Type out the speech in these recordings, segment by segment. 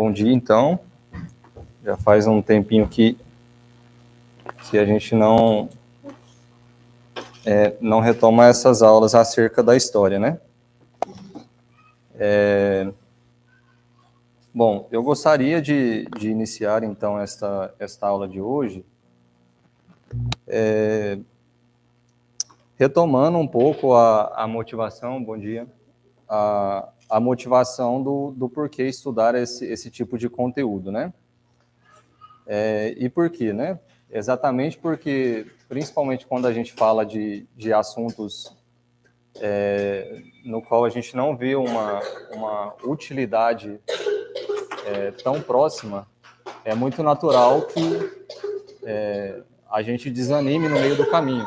Bom dia, então. Já faz um tempinho que a gente não retoma essas aulas acerca da história, né? Bom, eu gostaria de iniciar, então, esta aula de hoje retomando um pouco a motivação, bom dia, a motivação do porquê estudar esse tipo de conteúdo, né? E por quê, né? Exatamente porque, principalmente quando a gente fala de assuntos no qual a gente não vê uma utilidade tão próxima, é muito natural que a gente desanime no meio do caminho,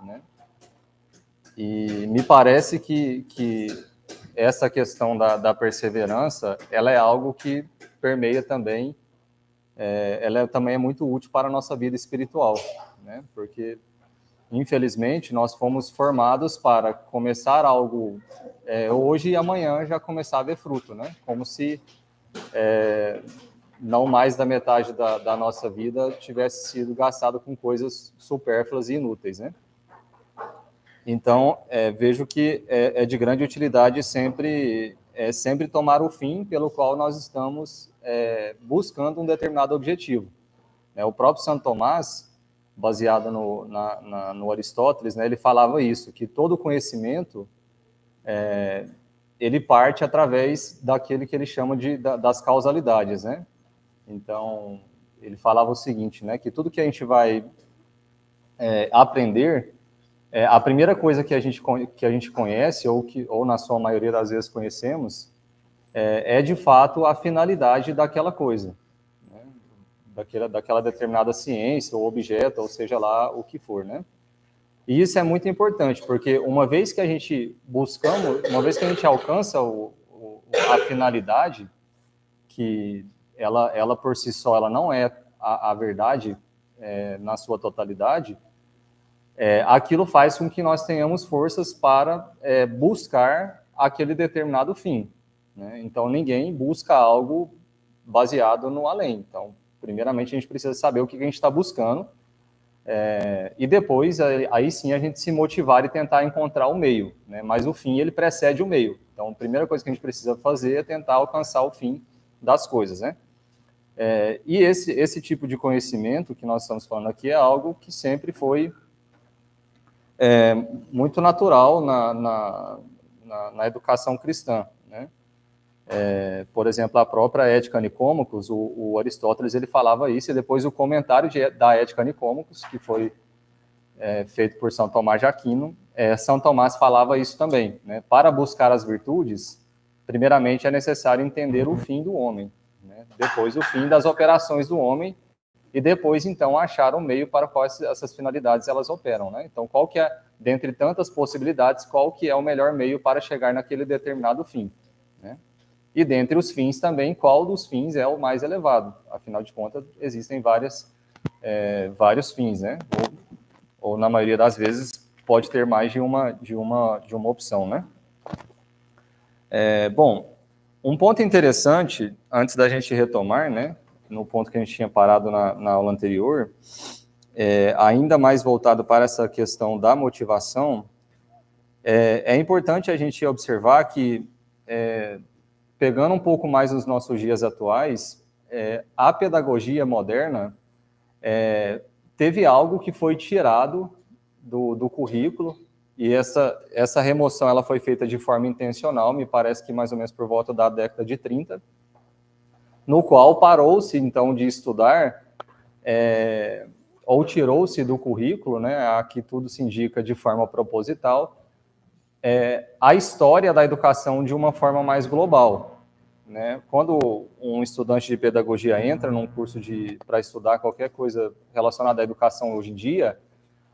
né? E me parece que essa questão da perseverança, ela é algo que permeia também, ela também é muito útil para a nossa vida espiritual, né? Porque, infelizmente, nós fomos formados para começar algo hoje e amanhã já começar a ver fruto, né? Como se não mais da metade da nossa vida tivesse sido gastado com coisas supérfluas e inúteis, né? Então, vejo que é de grande utilidade sempre tomar o fim pelo qual nós estamos buscando um determinado objetivo. O próprio Santo Tomás, baseado no Aristóteles, né, ele falava isso, que todo conhecimento ele parte através daquele que ele chama das causalidades, né? Então, ele falava o seguinte, né, que tudo que a gente vai aprender, a primeira coisa que a gente conhece, ou na sua maioria das vezes conhecemos, de fato a finalidade daquela coisa, né? daquela determinada ciência, ou objeto, ou seja lá o que for, né? E isso é muito importante, porque uma vez que a gente alcança a finalidade, que ela por si só ela não é a verdade na sua totalidade, aquilo faz com que nós tenhamos forças para buscar aquele determinado fim, né? Então, ninguém busca algo baseado no além. Então, primeiramente, a gente precisa saber o que a gente está buscando, e depois, aí sim, a gente se motivar e tentar encontrar o meio, né? Mas o fim, ele precede o meio. Então, a primeira coisa que a gente precisa fazer é tentar alcançar o fim das coisas, né? E esse tipo de conhecimento que nós estamos falando aqui é algo que sempre foi muito natural na educação cristã, né? Por exemplo, a própria Ética Nicômacos, o Aristóteles ele falava isso, e depois o comentário da Ética Nicômacos, que foi feito por São Tomás de Aquino, São Tomás falava isso também, né? Para buscar as virtudes, primeiramente é necessário entender o fim do homem, né? Depois o fim das operações do homem, e depois, então, achar um meio para qual essas finalidades elas operam, né? Então, qual que é, dentre tantas possibilidades, qual que é o melhor meio para chegar naquele determinado fim, né? E dentre os fins também, qual dos fins é o mais elevado? Afinal de contas, existem vários fins, né? Ou na maioria das vezes pode ter mais de uma opção, né? Bom, um ponto interessante, antes da gente retomar, né, no ponto que a gente tinha parado na aula anterior, ainda mais voltado para essa questão da motivação, é importante a gente observar que, pegando um pouco mais nos nossos dias atuais, a pedagogia moderna teve algo que foi tirado do currículo, e essa remoção ela foi feita de forma intencional, me parece que mais ou menos por volta da década de 30, no qual parou-se, então, de estudar, ou tirou-se do currículo, né, aqui tudo se indica de forma proposital, a história da educação de uma forma mais global, né? Quando um estudante de pedagogia entra num curso para estudar qualquer coisa relacionada à educação hoje em dia,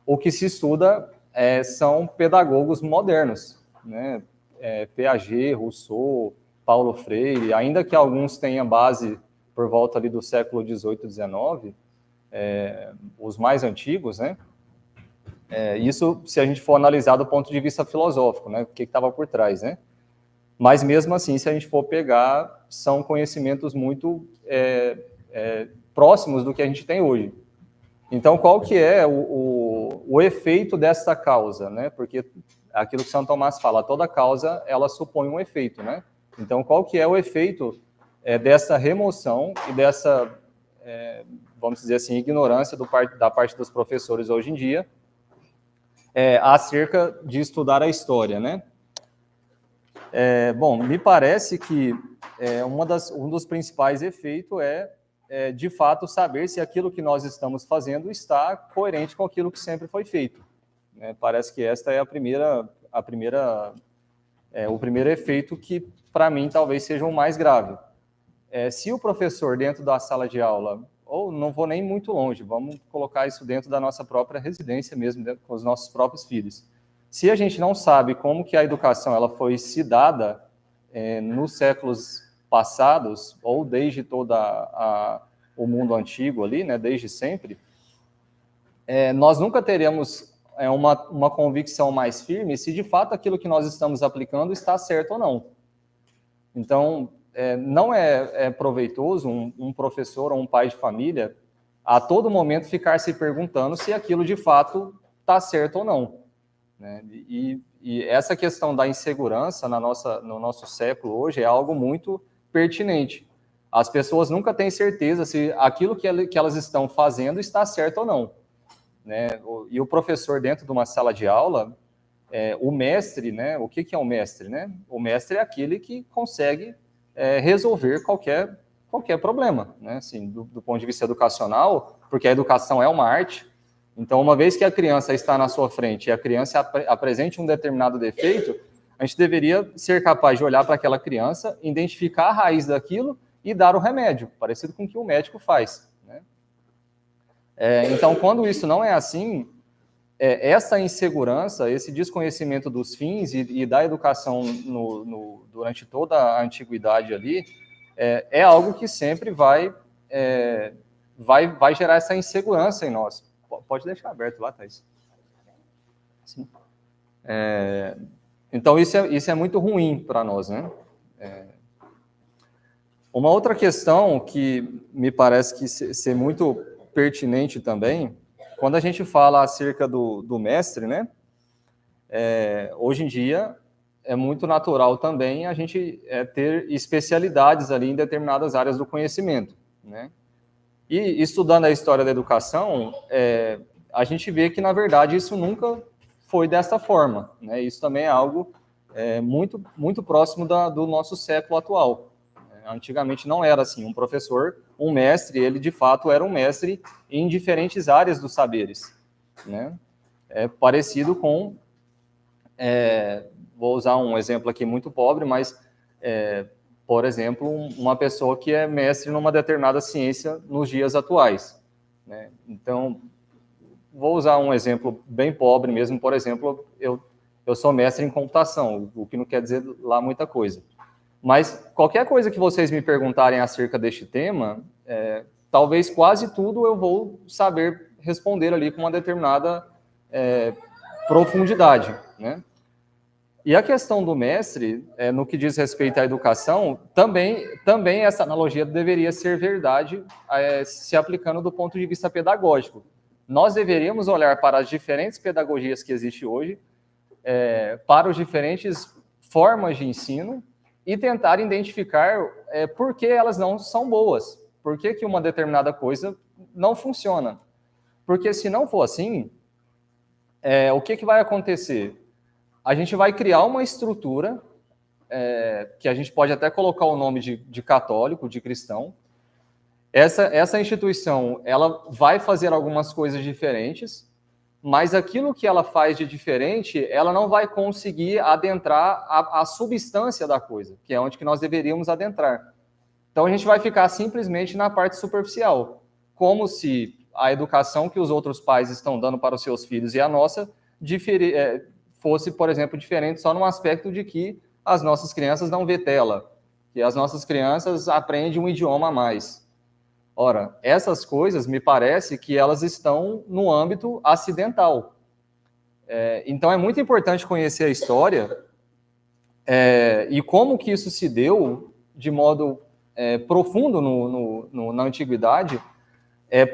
o que se estuda são pedagogos modernos, né? Piaget, Rousseau, Paulo Freire, ainda que alguns tenham base por volta ali do século XVIII, XIX, os mais antigos, né? Isso se a gente for analisar do ponto de vista filosófico, né? O que estava por trás, né? Mas, mesmo assim, se a gente for pegar, são conhecimentos muito próximos do que a gente tem hoje. Então, qual que é o efeito dessa causa, né? Porque aquilo que São Tomás fala, toda causa, ela supõe um efeito, né? Então, qual que é o efeito dessa remoção e dessa, vamos dizer assim, ignorância da parte dos professores hoje em dia acerca de estudar a história, né? Bom, me parece que um dos principais efeitos de fato, saber se aquilo que nós estamos fazendo está coerente com aquilo que sempre foi feito. Parece que esta é o primeiro efeito que, para mim, talvez seja o mais grave. Se o professor, dentro da sala de aula, ou não vou nem muito longe, vamos colocar isso dentro da nossa própria residência mesmo, com os nossos próprios filhos. Se a gente não sabe como que a educação ela foi se dada nos séculos passados, ou desde o mundo antigo ali, né, desde sempre, nós nunca teremos uma convicção mais firme se de fato aquilo que nós estamos aplicando está certo ou não. Então, não é proveitoso um professor ou um pai de família a todo momento ficar se perguntando se aquilo de fato está certo ou não. Né? E essa questão da insegurança no nosso século hoje é algo muito pertinente. As pessoas nunca têm certeza se aquilo que elas estão fazendo está certo ou não. Né? E o professor, dentro de uma sala de aula, o mestre, né? O que é o mestre? Né? O mestre é aquele que consegue resolver qualquer problema. Né? Assim, do ponto de vista educacional, porque a educação é uma arte. Então, uma vez que a criança está na sua frente e a criança apresente um determinado defeito, a gente deveria ser capaz de olhar para aquela criança, identificar a raiz daquilo e dar o remédio, parecido com o que o médico faz. Né? Então, quando isso não é assim, essa insegurança, esse desconhecimento dos fins e da educação durante toda a antiguidade ali, é algo que sempre vai gerar essa insegurança em nós. Pode deixar aberto lá, Thaís. Sim. Então, isso é muito ruim para nós, né? Uma outra questão que me parece que ser muito pertinente também, quando a gente fala acerca do mestre, né? Hoje em dia, é muito natural também a gente ter especialidades ali em determinadas áreas do conhecimento, né? E estudando a história da educação, a gente vê que, na verdade, isso nunca foi dessa forma. Né? Isso também é algo muito, muito próximo do nosso século atual. Antigamente não era assim. Um mestre, ele de fato era um mestre em diferentes áreas dos saberes. Né? Parecido com... vou usar um exemplo aqui muito pobre, mas... por exemplo, uma pessoa que é mestre numa determinada ciência nos dias atuais. Né? Então, vou usar um exemplo bem pobre mesmo. Por exemplo, eu sou mestre em computação, o que não quer dizer lá muita coisa. Mas qualquer coisa que vocês me perguntarem acerca deste tema, talvez quase tudo eu vou saber responder ali com uma determinada profundidade, né? E a questão do mestre, no que diz respeito à educação, também essa analogia deveria ser verdade, se aplicando do ponto de vista pedagógico. Nós deveríamos olhar para as diferentes pedagogias que existem hoje, para as diferentes formas de ensino, e tentar identificar por que elas não são boas, por que uma determinada coisa não funciona. Porque se não for assim, o que vai acontecer? A gente vai criar uma estrutura, que a gente pode até colocar o nome de católico, de cristão. Essa instituição, ela vai fazer algumas coisas diferentes, mas aquilo que ela faz de diferente, ela não vai conseguir adentrar a substância da coisa, que é onde que nós deveríamos adentrar. Então, a gente vai ficar simplesmente na parte superficial, como se a educação que os outros pais estão dando para os seus filhos e a nossa fosse, por exemplo, diferente só no aspecto de que as nossas crianças não vê tela, que as nossas crianças aprendem um idioma a mais. Ora, essas coisas, me parece que elas estão no âmbito acidental. Então, é muito importante conhecer a história E como que isso se deu de modo profundo na antiguidade,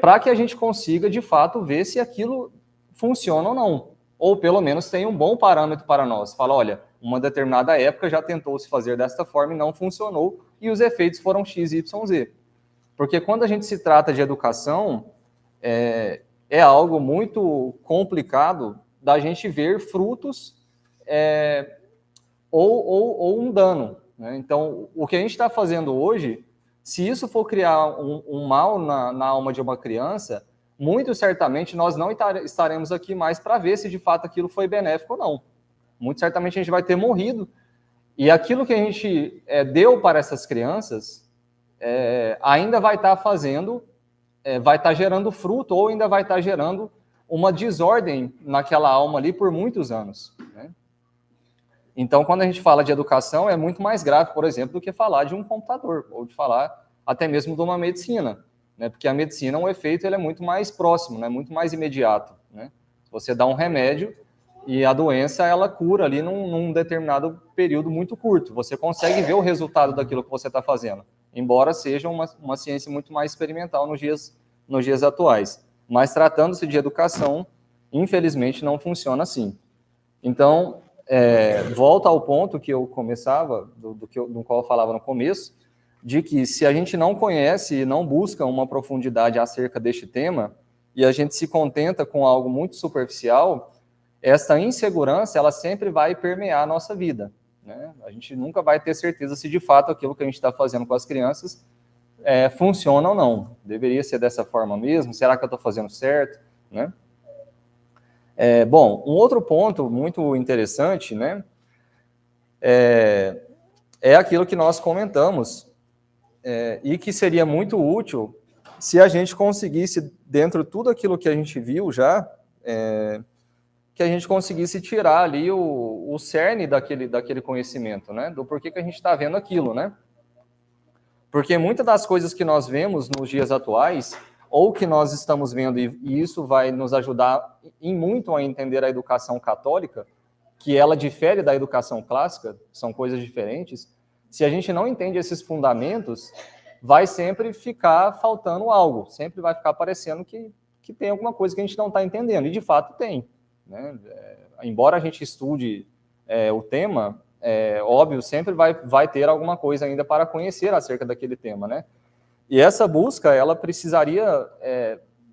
para que a gente consiga, de fato, ver se aquilo funciona ou não. Ou, pelo menos, tem um bom parâmetro para nós. Fala, olha, uma determinada época já tentou se fazer desta forma e não funcionou, e os efeitos foram X, Y, Z. Porque quando a gente se trata de educação, é algo muito complicado da gente ver frutos ou um dano, né? Então, o que a gente está fazendo hoje, se isso for criar um mal na alma de uma criança, muito certamente nós não estaremos aqui mais para ver se de fato aquilo foi benéfico ou não. Muito certamente a gente vai ter morrido. E aquilo que a gente deu para essas crianças ainda vai estar fazendo, vai estar gerando fruto ou ainda vai estar gerando uma desordem naquela alma ali por muitos anos, né? Então, quando a gente fala de educação, é muito mais grave, por exemplo, do que falar de um computador, ou de falar até mesmo de uma medicina, né? Porque a medicina, o efeito ele é muito mais próximo, né? Muito mais imediato, né? Você dá um remédio e a doença, ela cura ali num determinado período muito curto. Você consegue ver o resultado daquilo que você está fazendo, embora seja uma ciência muito mais experimental nos dias atuais. Mas, tratando-se de educação, infelizmente, não funciona assim. Então, volta ao ponto que eu começava, do qual eu falava no começo, de que se a gente não conhece e não busca uma profundidade acerca deste tema, e a gente se contenta com algo muito superficial, essa insegurança, ela sempre vai permear a nossa vida, né? A gente nunca vai ter certeza se de fato aquilo que a gente está fazendo com as crianças funciona ou não. Deveria ser dessa forma mesmo? Será que eu estou fazendo certo, né? Bom, um outro ponto muito interessante, né, é aquilo que nós comentamos, e que seria muito útil se a gente conseguisse, dentro de tudo aquilo que a gente viu já, que a gente conseguisse tirar ali o cerne daquele conhecimento, né, do porquê que a gente está vendo aquilo, né? Porque muitas das coisas que nós vemos nos dias atuais, ou que nós estamos vendo, e isso vai nos ajudar em muito a entender a educação católica, que ela difere da educação clássica, são coisas diferentes. Se a gente não entende esses fundamentos, vai sempre ficar faltando algo, sempre vai ficar parecendo que tem alguma coisa que a gente não está entendendo, e de fato tem, né? Embora a gente estude o tema, óbvio, sempre vai ter alguma coisa ainda para conhecer acerca daquele tema, né? E essa busca, ela precisaria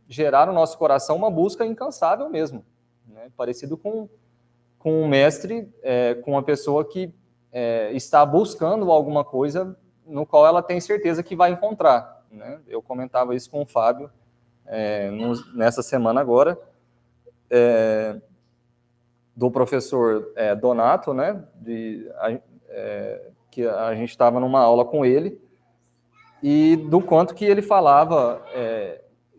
gerar no nosso coração uma busca incansável mesmo, né? Parecido com um mestre, com uma pessoa que está buscando alguma coisa no qual ela tem certeza que vai encontrar, né? Eu comentava isso com o Fábio nessa semana agora, do professor Donato, né? Que a gente estava numa aula com ele, e do quanto que ele falava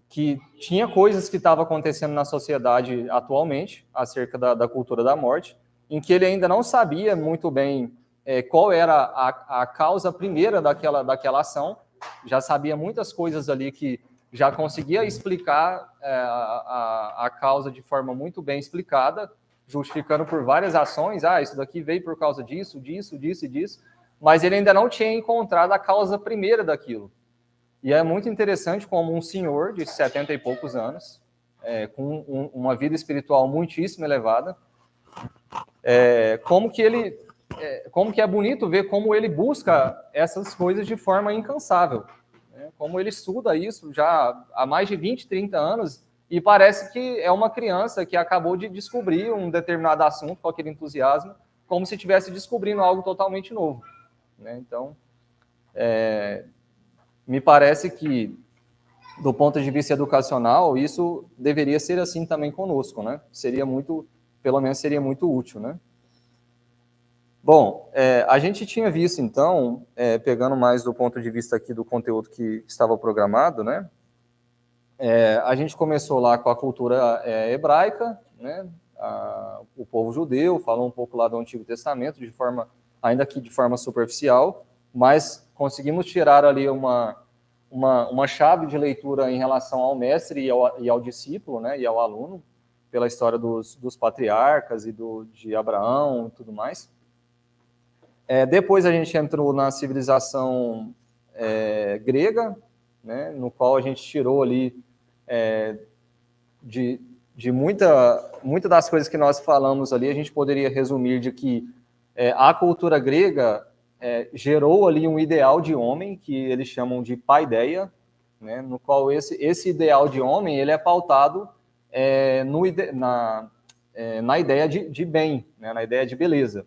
que tinha coisas que estavam acontecendo na sociedade atualmente, acerca da cultura da morte, em que ele ainda não sabia muito bem qual era a causa primeira daquela ação, já sabia muitas coisas ali que já conseguia explicar a causa de forma muito bem explicada, justificando por várias ações, isso daqui veio por causa disso, disso, disso e disso, mas ele ainda não tinha encontrado a causa primeira daquilo. E é muito interessante como um senhor de 70 e poucos anos, com uma vida espiritual muitíssimo elevada, como que é bonito ver como ele busca essas coisas de forma incansável, né? Como ele estuda isso já há mais de 20, 30 anos, e parece que é uma criança que acabou de descobrir um determinado assunto com aquele entusiasmo, como se estivesse descobrindo algo totalmente novo, né? Então, me parece que, do ponto de vista educacional, isso deveria ser assim também conosco, né? Pelo menos seria muito útil, né? Bom, a gente tinha visto, então, pegando mais do ponto de vista aqui do conteúdo que estava programado, né? A gente começou lá com a cultura hebraica, né? O povo judeu, falou um pouco lá do Antigo Testamento, ainda que de forma superficial, mas conseguimos tirar ali uma chave de leitura em relação ao mestre e ao discípulo, né, e ao aluno, pela história dos patriarcas e de Abraão e tudo mais. Depois a gente entrou na civilização grega, né, no qual a gente tirou ali de muita das coisas que nós falamos ali, a gente poderia resumir de que a cultura grega gerou ali um ideal de homem, que eles chamam de paideia, né, no qual esse ideal de homem ele é pautado na ideia de bem, né, na ideia de beleza.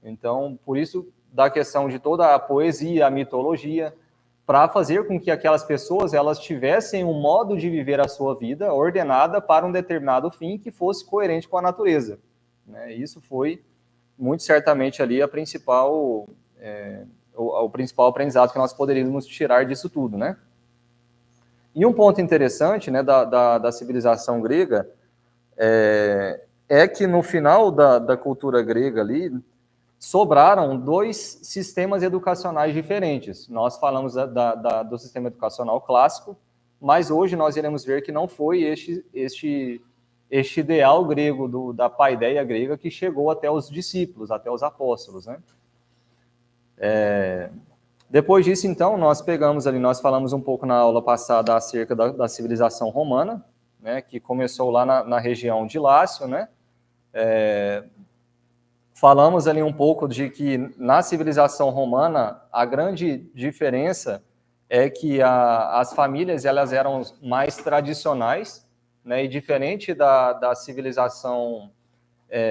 Então, por isso, da questão de toda a poesia, a mitologia, para fazer com que aquelas pessoas elas tivessem um modo de viver a sua vida ordenada para um determinado fim que fosse coerente com a natureza. Né? Isso foi, muito certamente, ali o principal aprendizado que nós poderíamos tirar disso tudo. Né? E um ponto interessante, né, da civilização grega é que no final da cultura grega ali, sobraram dois sistemas educacionais diferentes. Nós falamos do sistema educacional clássico, mas hoje nós iremos ver que não foi este ideal grego, da paideia grega, que chegou até os discípulos, até os apóstolos. Né? Depois disso, então, nós falamos um pouco na aula passada acerca da civilização romana, né, que começou lá na região de Lácio, né? Falamos ali um pouco de que na civilização romana a grande diferença é que as famílias elas eram mais tradicionais, né, e diferente da civilização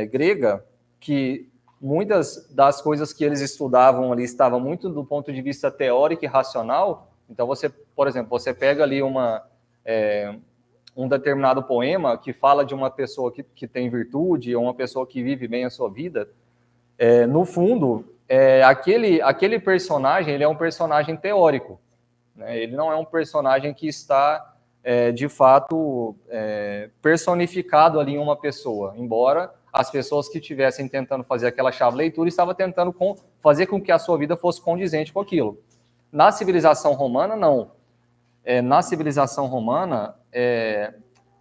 grega, que muitas das coisas que eles estudavam ali estavam muito do ponto de vista teórico e racional. Então você, por exemplo, você pega ali um determinado poema que fala de uma pessoa que tem virtude, ou uma pessoa que vive bem a sua vida, no fundo, aquele personagem ele é um personagem teórico. Né? Ele não é um personagem que está, de fato, personificado ali em uma pessoa, embora as pessoas que estivessem tentando fazer aquela chave leitura estavam tentando fazer com que a sua vida fosse condizente com aquilo. Na civilização romana, não. Na civilização romana,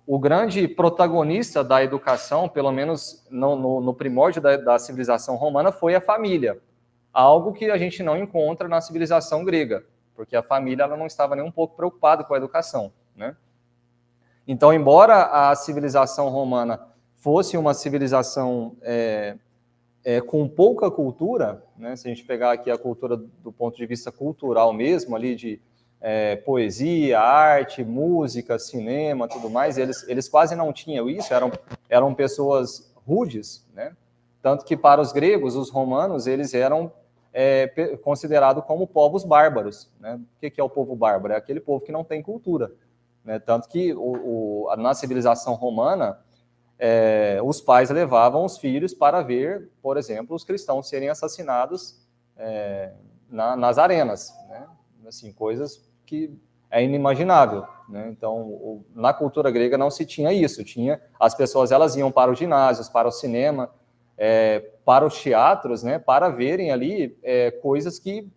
o grande protagonista da educação, pelo menos no primórdio da civilização romana, foi a família. Algo que a gente não encontra na civilização grega, porque a família ela não estava nem um pouco preocupada com a educação. Né? Então, embora a civilização romana fosse uma civilização com pouca cultura, né? Se a gente pegar aqui a cultura do ponto de vista cultural mesmo, ali de poesia, arte, música, cinema, tudo mais, eles quase não tinham isso, eram pessoas rudes, né? Tanto que para os gregos, os romanos, eles eram considerados como povos bárbaros. Né? O que é o povo bárbaro? É aquele povo que não tem cultura. Né? Tanto que na civilização romana, os pais levavam os filhos para ver, por exemplo, os cristãos serem assassinados nas arenas, né? Assim, coisas que é inimaginável. Né? Então, na cultura grega não se tinha isso. As pessoas elas iam para os ginásios, para o cinema, para os teatros, né? Para verem ali coisas que,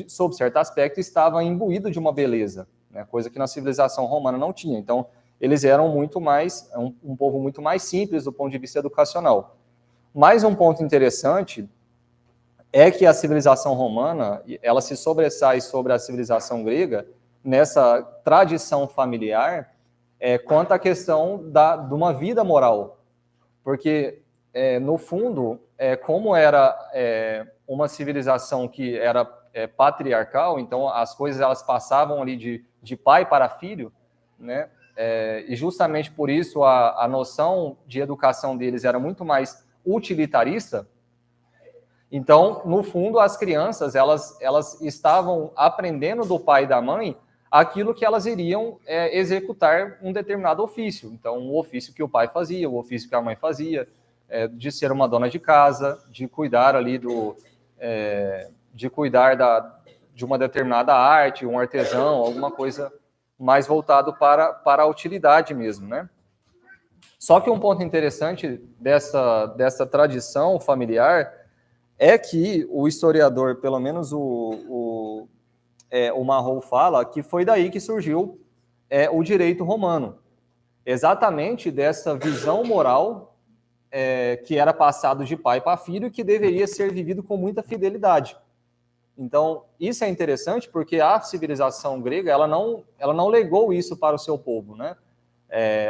sob certo aspecto, estavam imbuídos de uma beleza, né? Coisa que na civilização romana não tinha. Então, eles eram muito mais, um povo muito mais simples do ponto de vista educacional. Mais um ponto interessante é que a civilização romana, ela se sobressai sobre a civilização grega nessa tradição familiar quanto à questão de uma vida moral. Porque, no fundo, como era uma civilização que era patriarcal, então as coisas elas passavam ali de pai para filho, né? E justamente por isso a noção de educação deles era muito mais utilitarista. Então, no fundo, as crianças elas estavam aprendendo do pai e da mãe aquilo que elas iriam executar um determinado ofício. Então, o ofício que o pai fazia, o ofício que a mãe fazia, de ser uma dona de casa, de cuidar ali de uma determinada arte, um artesão, alguma coisa mais voltado para a utilidade mesmo, né? Só que um ponto interessante dessa tradição familiar é que o historiador, pelo menos o Marrou fala, que foi daí que surgiu o direito romano. Exatamente dessa visão moral que era passado de pai para filho e que deveria ser vivido com muita fidelidade. Então, isso é interessante porque a civilização grega, ela não legou isso para o seu povo, né?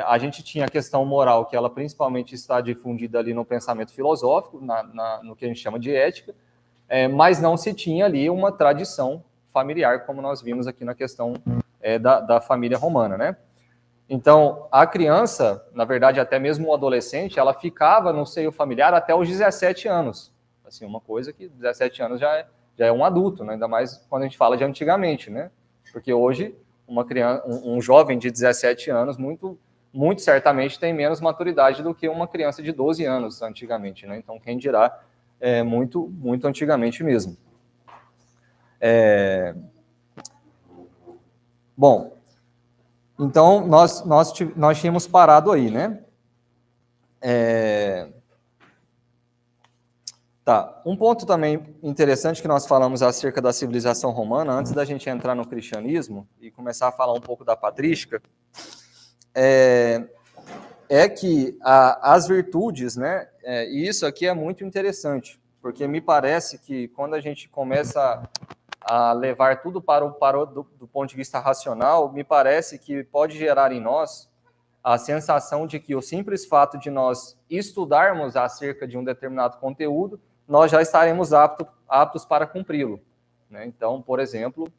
A gente tinha a questão moral, que ela principalmente está difundida ali no pensamento filosófico, no que a gente chama de ética, mas não se tinha ali uma tradição familiar, como nós vimos aqui na questão da família romana, né? Então, a criança, na verdade, até mesmo o adolescente, ela ficava no seio familiar até os 17 anos. Assim, uma coisa que 17 anos já é um adulto, né? Ainda mais quando a gente fala de antigamente, né? Porque hoje, uma criança, um jovem de 17 anos, muito certamente tem menos maturidade do que uma criança de 12 anos antigamente, né? Então, quem dirá, muito antigamente mesmo. Bom, então, nós tínhamos parado aí, né? Tá. Um ponto também interessante que nós falamos acerca da civilização romana, antes da gente entrar no cristianismo e começar a falar um pouco da patrística, é que as virtudes, né? E isso aqui é muito interessante, porque me parece que quando a gente começa a levar tudo do ponto de vista racional, me parece que pode gerar em nós a sensação de que o simples fato de nós estudarmos acerca de um determinado conteúdo, nós já estaremos aptos para cumpri-lo, né? Então, por exemplo,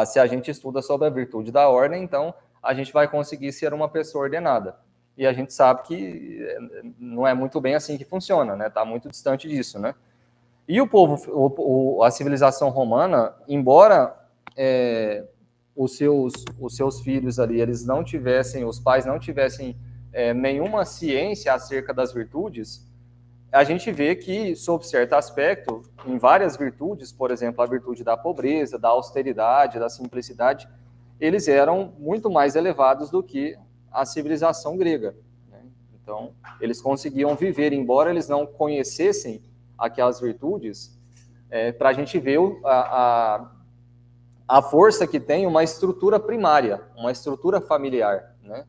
se a gente estuda sobre a virtude da ordem, então a gente vai conseguir ser uma pessoa ordenada. E a gente sabe que não é muito bem assim que funciona, né? Está muito distante disso, né? E a civilização romana, embora os seus filhos ali, os pais não tivessem nenhuma ciência acerca das virtudes, a gente vê que, sob certo aspecto, em várias virtudes, por exemplo, a virtude da pobreza, da austeridade, da simplicidade, eles eram muito mais elevados do que a civilização grega, né? Então, eles conseguiam viver, embora eles não conhecessem aquelas virtudes, para a gente ver a força que tem uma estrutura primária, uma estrutura familiar, né?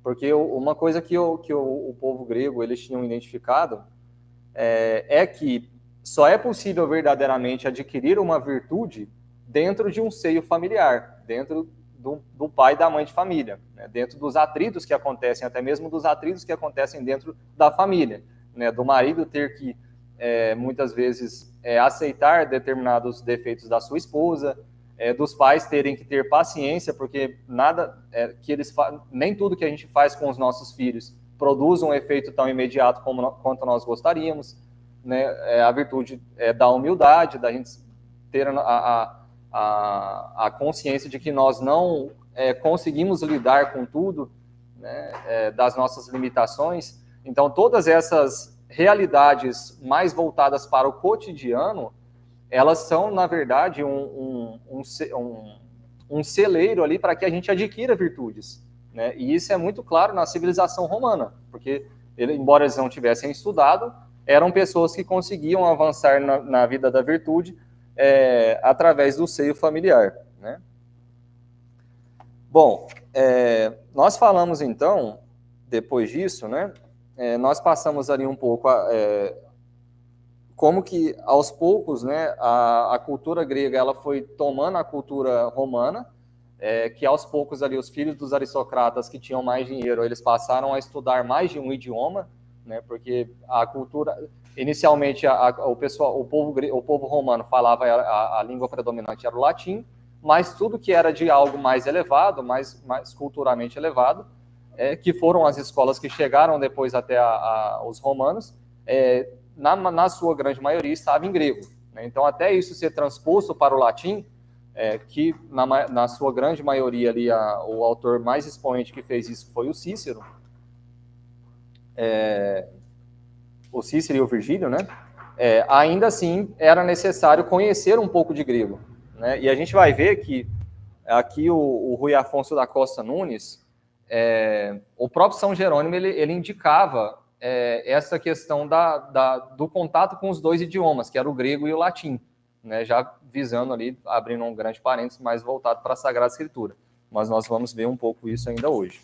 Porque uma coisa que o povo grego eles tinham identificado é que só é possível verdadeiramente adquirir uma virtude dentro de um seio familiar, dentro do pai e da mãe de família, né? Dentro dos atritos que acontecem, até mesmo dos atritos que acontecem dentro da família, né? Do marido ter que, muitas vezes, aceitar determinados defeitos da sua esposa, dos pais terem que ter paciência, porque nem tudo que a gente faz com os nossos filhos produz um efeito tão imediato quanto nós gostaríamos, né? A virtude da humildade, da gente ter a consciência de que nós não conseguimos lidar com tudo, né? Das nossas limitações. Então, todas essas realidades mais voltadas para o cotidiano, elas são, na verdade, um celeiro ali para que a gente adquira virtudes, né? E isso é muito claro na civilização romana, porque, embora eles não tivessem estudado, eram pessoas que conseguiam avançar na vida da virtude através do seio familiar, né? Bom, nós falamos então, depois disso, né? Nós passamos ali um pouco como que aos poucos, né, a cultura grega ela foi tomando a cultura romana, que aos poucos ali os filhos dos aristocratas que tinham mais dinheiro, eles passaram a estudar mais de um idioma, né, porque a cultura inicialmente o povo romano falava a língua predominante era o latim, mas tudo que era de algo mais elevado, mais culturalmente elevado, que foram as escolas que chegaram depois até os romanos, na sua grande maioria, estava em grego, né? Então, até isso ser transposto para o latim, que na sua grande maioria ali, o autor mais expoente que fez isso foi o Cícero, o Cícero e o Virgílio, né? Ainda assim, era necessário conhecer um pouco de grego, né? E a gente vai ver que aqui o Rui Afonso da Costa Nunes, o próprio São Jerônimo, ele indicava essa questão do contato com os dois idiomas, que era o grego e o latim, né, já visando ali, abrindo um grande parênteses, mais voltado para a Sagrada Escritura. Mas nós vamos ver um pouco isso ainda hoje.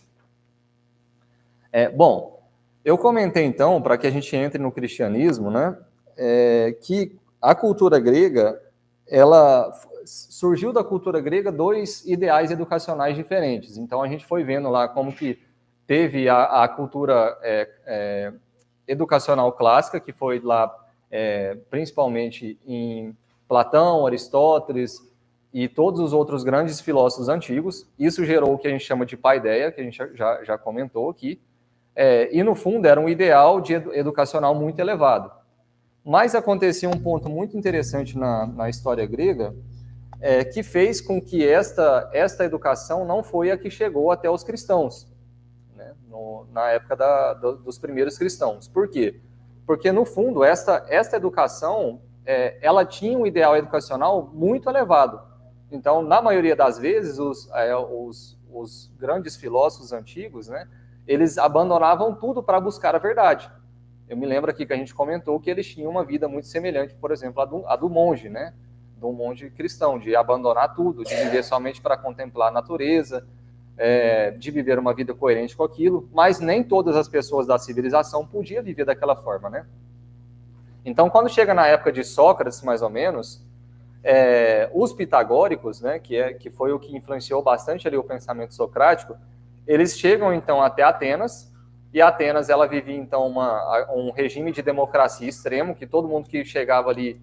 Bom, Eu comentei, então, para que a gente entre no cristianismo, né, que a cultura grega, ela surgiu da cultura grega dois ideais educacionais diferentes. Então, a gente foi vendo lá como que teve a cultura educacional clássica, que foi lá principalmente em Platão, Aristóteles e todos os outros grandes filósofos antigos. Isso gerou o que a gente chama de paideia, que a gente já comentou aqui. E, no fundo, era um ideal educacional muito elevado. Mas acontecia um ponto muito interessante na história grega, que fez com que esta educação não foi a que chegou até os cristãos, né, na época dos primeiros cristãos. Por quê? Porque, no fundo, esta educação, ela tinha um ideal educacional muito elevado. Então, na maioria das vezes, os grandes filósofos antigos, né, eles abandonavam tudo para buscar a verdade. Eu me lembro aqui que a gente comentou que eles tinham uma vida muito semelhante, por exemplo, à do monge, né? Do monge cristão, de abandonar tudo, de viver somente para contemplar a natureza, de viver uma vida coerente com aquilo, mas nem todas as pessoas da civilização podiam viver daquela forma, né? Então, quando chega na época de Sócrates, mais ou menos, os pitagóricos, né, que foi o que influenciou bastante ali o pensamento socrático, eles chegam, então, até Atenas, e Atenas, ela vivia, então, um regime de democracia extremo, que todo mundo que chegava ali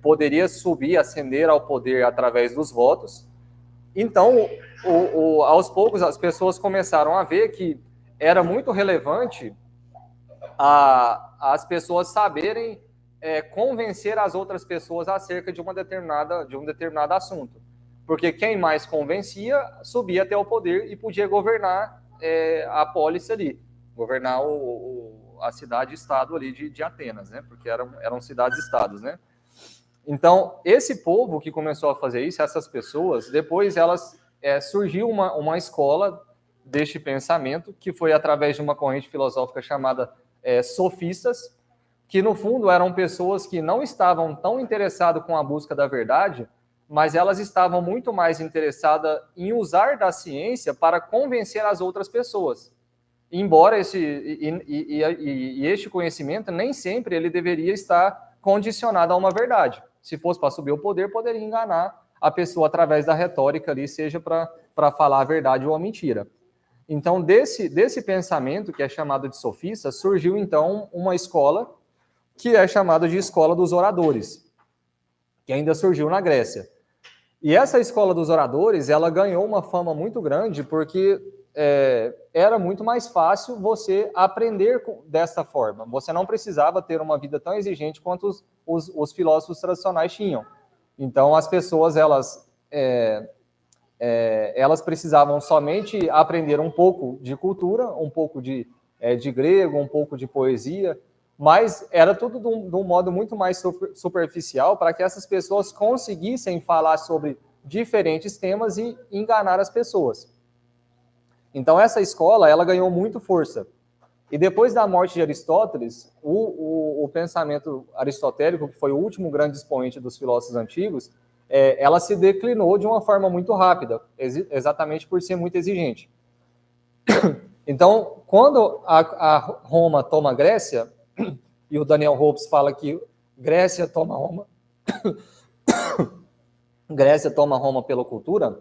poderia subir, ascender ao poder através dos votos. Então, aos poucos, as pessoas começaram a ver que era muito relevante as pessoas saberem convencer as outras pessoas acerca de um determinado assunto. Porque quem mais convencia subia até o poder e podia governar a polis ali, governar a cidade-estado ali de Atenas, né? Porque eram cidades-estados, né? Então, esse povo que começou a fazer isso, essas pessoas, depois surgiu uma escola deste pensamento, que foi através de uma corrente filosófica chamada sofistas, que no fundo eram pessoas que não estavam tão interessadas com a busca da verdade, mas elas estavam muito mais interessadas em usar da ciência para convencer as outras pessoas. Embora este conhecimento nem sempre ele deveria estar condicionado a uma verdade. Se fosse para subir o poder, poderia enganar a pessoa através da retórica ali, seja para falar a verdade ou a mentira. Então, desse pensamento, que é chamado de sofista, surgiu, então, uma escola que é chamada de Escola dos Oradores, que ainda surgiu na Grécia. E essa Escola dos Oradores, ela ganhou uma fama muito grande porque era muito mais fácil você aprender desta forma. Você não precisava ter uma vida tão exigente quanto os filósofos tradicionais tinham. Então, as pessoas, elas precisavam somente aprender um pouco de cultura, um pouco de grego, um pouco de poesia, mas era tudo de um modo muito mais superficial para que essas pessoas conseguissem falar sobre diferentes temas e enganar as pessoas. Então, essa escola, ela ganhou muito força. E depois da morte de Aristóteles, o pensamento aristotélico, que foi o último grande expoente dos filósofos antigos, ela se declinou de uma forma muito rápida, exatamente por ser muito exigente. Então, quando a Roma toma a Grécia, e o Daniel Hobbes fala que Grécia toma Roma, Grécia toma Roma pela cultura,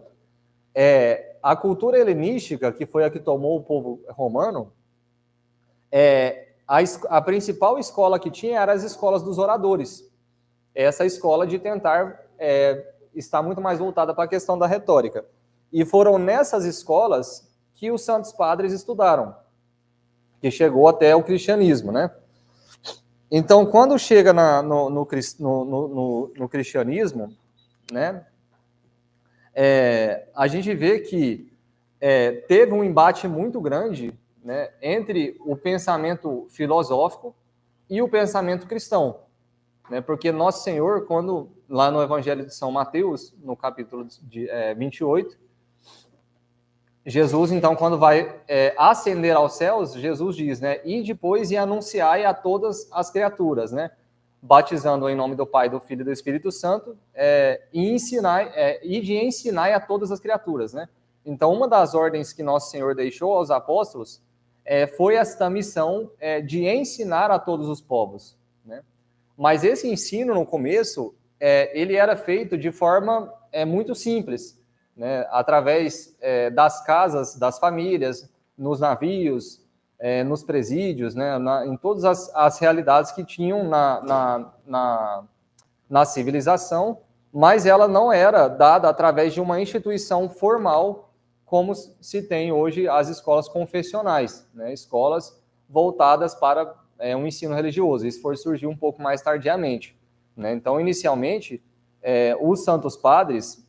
a cultura helenística, que foi a que tomou o povo romano, a principal escola que tinha era as escolas dos oradores. Essa escola de tentar estar muito mais voltada para a questão da retórica. E foram nessas escolas que os santos padres estudaram, que chegou até o cristianismo, né? Então, quando chega no cristianismo, né, a gente vê que teve um embate muito grande, né, entre o pensamento filosófico e o pensamento cristão, né, porque Nosso Senhor, quando lá no Evangelho de São Mateus, no capítulo 28, Jesus, então, quando vai ascender aos céus, Jesus diz, né, e depois anunciai a todas as criaturas, né, batizando em nome do Pai, do Filho e do Espírito Santo, e ensinai a todas as criaturas, né. Então, uma das ordens que Nosso Senhor deixou aos apóstolos foi esta missão de ensinar a todos os povos, né? Mas esse ensino, no começo, ele era feito de forma muito simples, né? Através das casas, das famílias, nos navios, nos presídios, né? Em todas as realidades que tinham na civilização, mas ela não era dada através de uma instituição formal, como se tem hoje as escolas confessionais, né? Escolas voltadas para um ensino religioso. Isso foi surgir um pouco mais tardiamente, né? Então, inicialmente, os santos padres,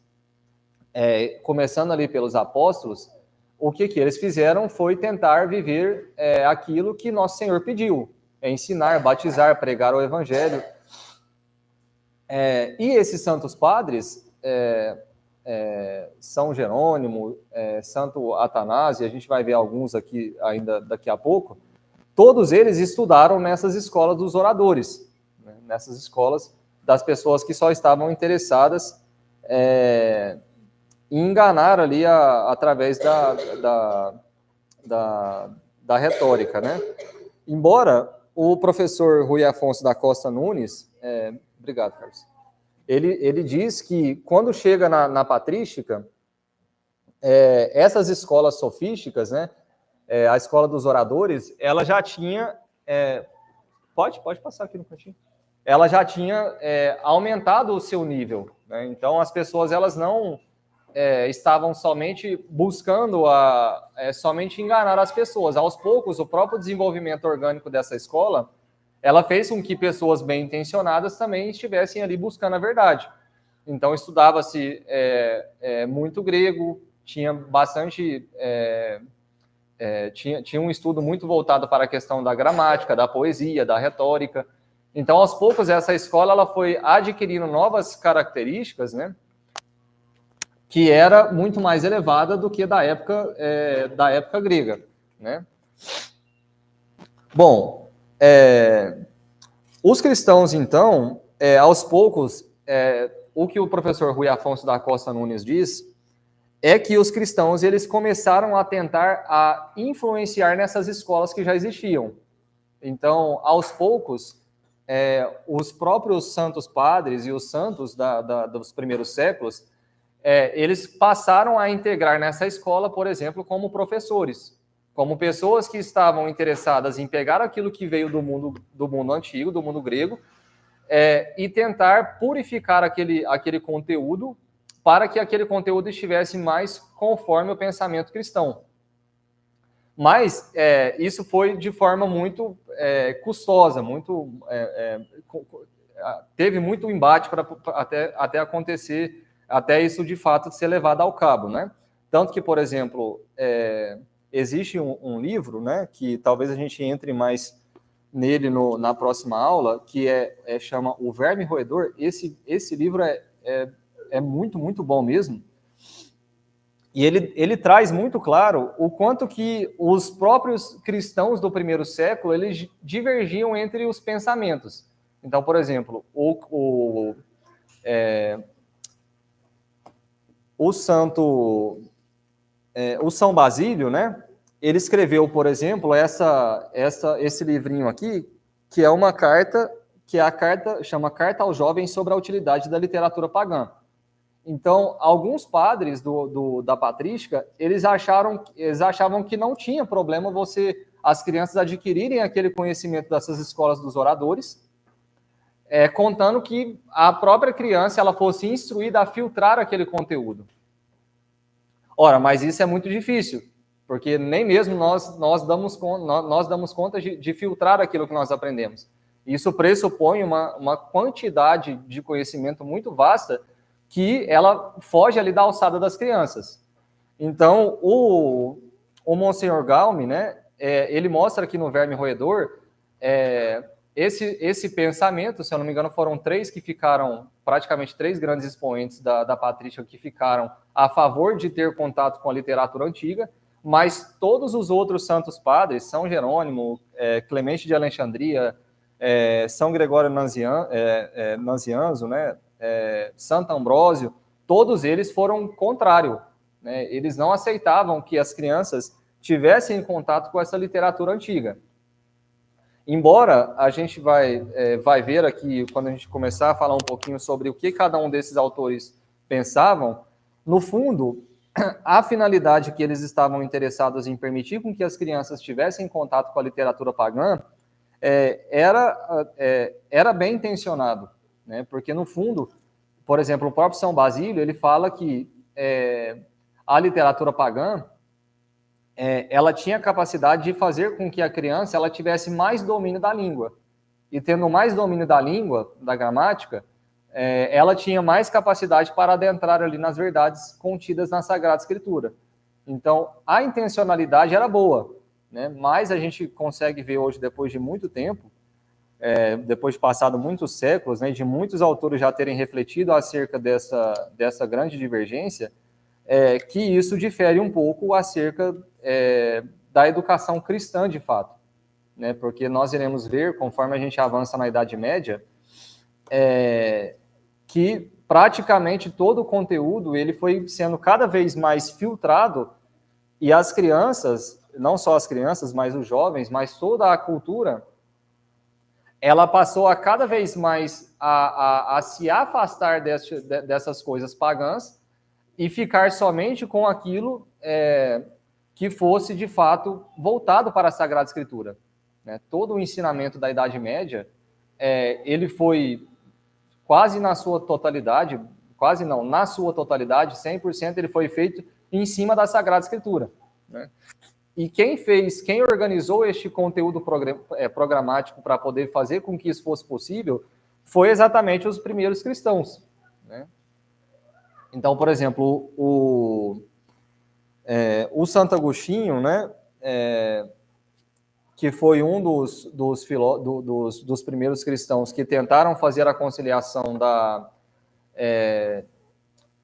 começando ali pelos apóstolos, o que eles fizeram foi tentar viver aquilo que Nosso Senhor pediu, ensinar, batizar, pregar o evangelho. E esses santos padres, São Jerônimo, Santo Atanásio, a gente vai ver alguns aqui ainda daqui a pouco, todos eles estudaram nessas escolas dos oradores, né? Nessas escolas das pessoas que só estavam interessadas em enganar ali através da retórica, né? Embora o professor Rui Afonso da Costa Nunes, obrigado, Carlos, ele diz que quando chega na patrística, essas escolas sofísticas, né, a escola dos oradores, ela já tinha... pode passar aqui no cantinho. Ela já tinha aumentado o seu nível, né? Então, as pessoas elas não estavam somente buscando somente enganar as pessoas. Aos poucos, o próprio desenvolvimento orgânico dessa escola, ela fez com que pessoas bem intencionadas também estivessem ali buscando a verdade. Então, estudava-se muito grego, tinha bastante... tinha um estudo muito voltado para a questão da gramática, da poesia, da retórica. Então, aos poucos, essa escola ela foi adquirindo novas características, né, que era muito mais elevada do que da época grega, né? Bom, os cristãos, então, aos poucos, o que o professor Rui Afonso da Costa Nunes diz é que os cristãos eles começaram a tentar a influenciar nessas escolas que já existiam. Então, aos poucos, os próprios santos padres e os santos dos primeiros séculos, eles passaram a integrar nessa escola, por exemplo, como professores, como pessoas que estavam interessadas em pegar aquilo que veio do mundo antigo, do mundo grego, e tentar purificar aquele conteúdo para que aquele conteúdo estivesse mais conforme o pensamento cristão. Mas isso foi de forma muito custosa, teve muito embate para até acontecer, até isso de fato ser levado ao cabo, né? Tanto que, por exemplo, existe um livro, né, que talvez a gente entre mais nele na próxima aula, que chama O Verme Roedor. Esse livro é muito, muito bom mesmo. E ele traz muito claro o quanto que os próprios cristãos do primeiro século, eles divergiam entre os pensamentos. Então, por exemplo, o São Basílio, né? Ele escreveu, por exemplo, esse livrinho aqui, que é uma carta, chama Carta aos Jovens sobre a Utilidade da Literatura Pagã. Então, alguns padres da patrística, eles achavam que não tinha problema as crianças adquirirem aquele conhecimento dessas escolas dos oradores, contando que a própria criança ela fosse instruída a filtrar aquele conteúdo. Ora, mas isso é muito difícil, porque nem mesmo nós damos conta de filtrar aquilo que nós aprendemos. Isso pressupõe uma quantidade de conhecimento muito vasta que ela foge ali da alçada das crianças. Então, o Monsenhor Gaume, né, ele mostra aqui no Verme Roedor esse pensamento, se eu não me engano, foram praticamente três grandes expoentes da patrística que ficaram a favor de ter contato com a literatura antiga, mas todos os outros santos padres, São Jerônimo, Clemente de Alexandria, São Gregório Nazianzo, né, Santo Ambrósio, todos eles foram contrários, né? Eles não aceitavam que as crianças tivessem em contato com essa literatura antiga. Embora a gente vai ver aqui, quando a gente começar a falar um pouquinho sobre o que cada um desses autores pensavam, no fundo, a finalidade que eles estavam interessados em permitir com que as crianças tivessem contato com a literatura pagã era bem intencionado, né? Porque, no fundo, por exemplo, o próprio São Basílio, ele fala que a literatura pagã ela tinha a capacidade de fazer com que a criança ela tivesse mais domínio da língua. E tendo mais domínio da língua, da gramática, ela tinha mais capacidade para adentrar ali nas verdades contidas na Sagrada Escritura. Então, a intencionalidade era boa, né? Mas a gente consegue ver hoje, depois de muito tempo, depois de passado muitos séculos, né, de muitos autores já terem refletido acerca dessa grande divergência, que isso difere um pouco acerca da educação cristã, de fato, né? Porque nós iremos ver, conforme a gente avança na Idade Média, que praticamente todo o conteúdo ele foi sendo cada vez mais filtrado e as crianças, não só as crianças, mas os jovens, mas toda a cultura, ela passou a cada vez mais a se afastar dessas coisas pagãs e ficar somente com aquilo que fosse, de fato, voltado para a Sagrada Escritura, né? Todo o ensinamento da Idade Média, ele foi quase na sua totalidade, quase não, na sua totalidade, 100%, ele foi feito em cima da Sagrada Escritura, né? E quem organizou este conteúdo programático para poder fazer com que isso fosse possível foi exatamente os primeiros cristãos, né? Então, por exemplo, o Santo Agostinho, né, que foi um dos primeiros cristãos que tentaram fazer a conciliação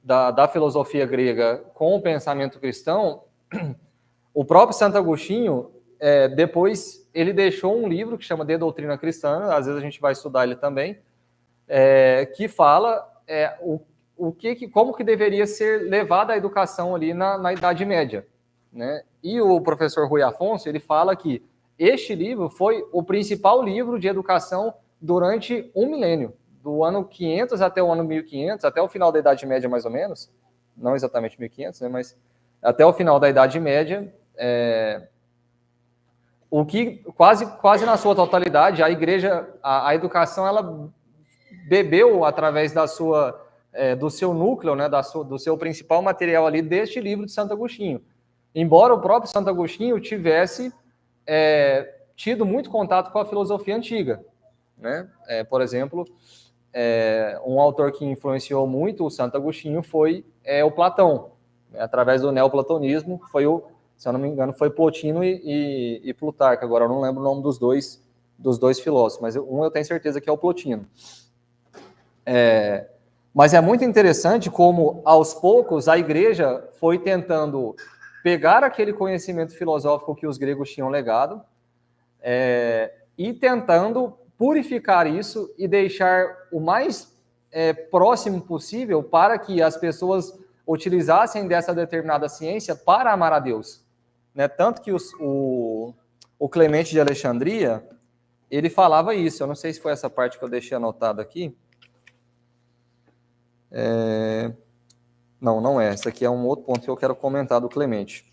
da filosofia grega com o pensamento cristão, o próprio Santo Agostinho, depois, ele deixou um livro que chama De Doutrina Cristã, às vezes a gente vai estudar ele também, que fala como que deveria ser levada a educação ali na Idade Média, né? E o professor Rui Afonso, ele fala que este livro foi o principal livro de educação durante um milênio, do ano 500 até o ano 1500, até o final da Idade Média, mais ou menos, não exatamente 1500, né, mas até o final da Idade Média, o que quase na sua totalidade, a igreja, a educação, ela bebeu através do seu núcleo, né, do seu principal material ali, deste livro de Santo Agostinho. Embora o próprio Santo Agostinho tivesse tido muito contato com a filosofia antiga, né? Por exemplo, um autor que influenciou muito o Santo Agostinho foi o Platão, né? Através do neoplatonismo, se eu não me engano, foi Plotino e Plutarco. Agora eu não lembro o nome dos dois filósofos, mas eu tenho certeza que é o Plotino. Mas é muito interessante como, aos poucos, a igreja foi tentando pegar aquele conhecimento filosófico que os gregos tinham legado e tentando purificar isso e deixar o mais próximo possível para que as pessoas utilizassem dessa determinada ciência para amar a Deus, né? Tanto que o Clemente de Alexandria, ele falava isso. Eu não sei se foi essa parte que eu deixei anotada aqui. Não é. Esse aqui é um outro ponto que eu quero comentar do Clemente.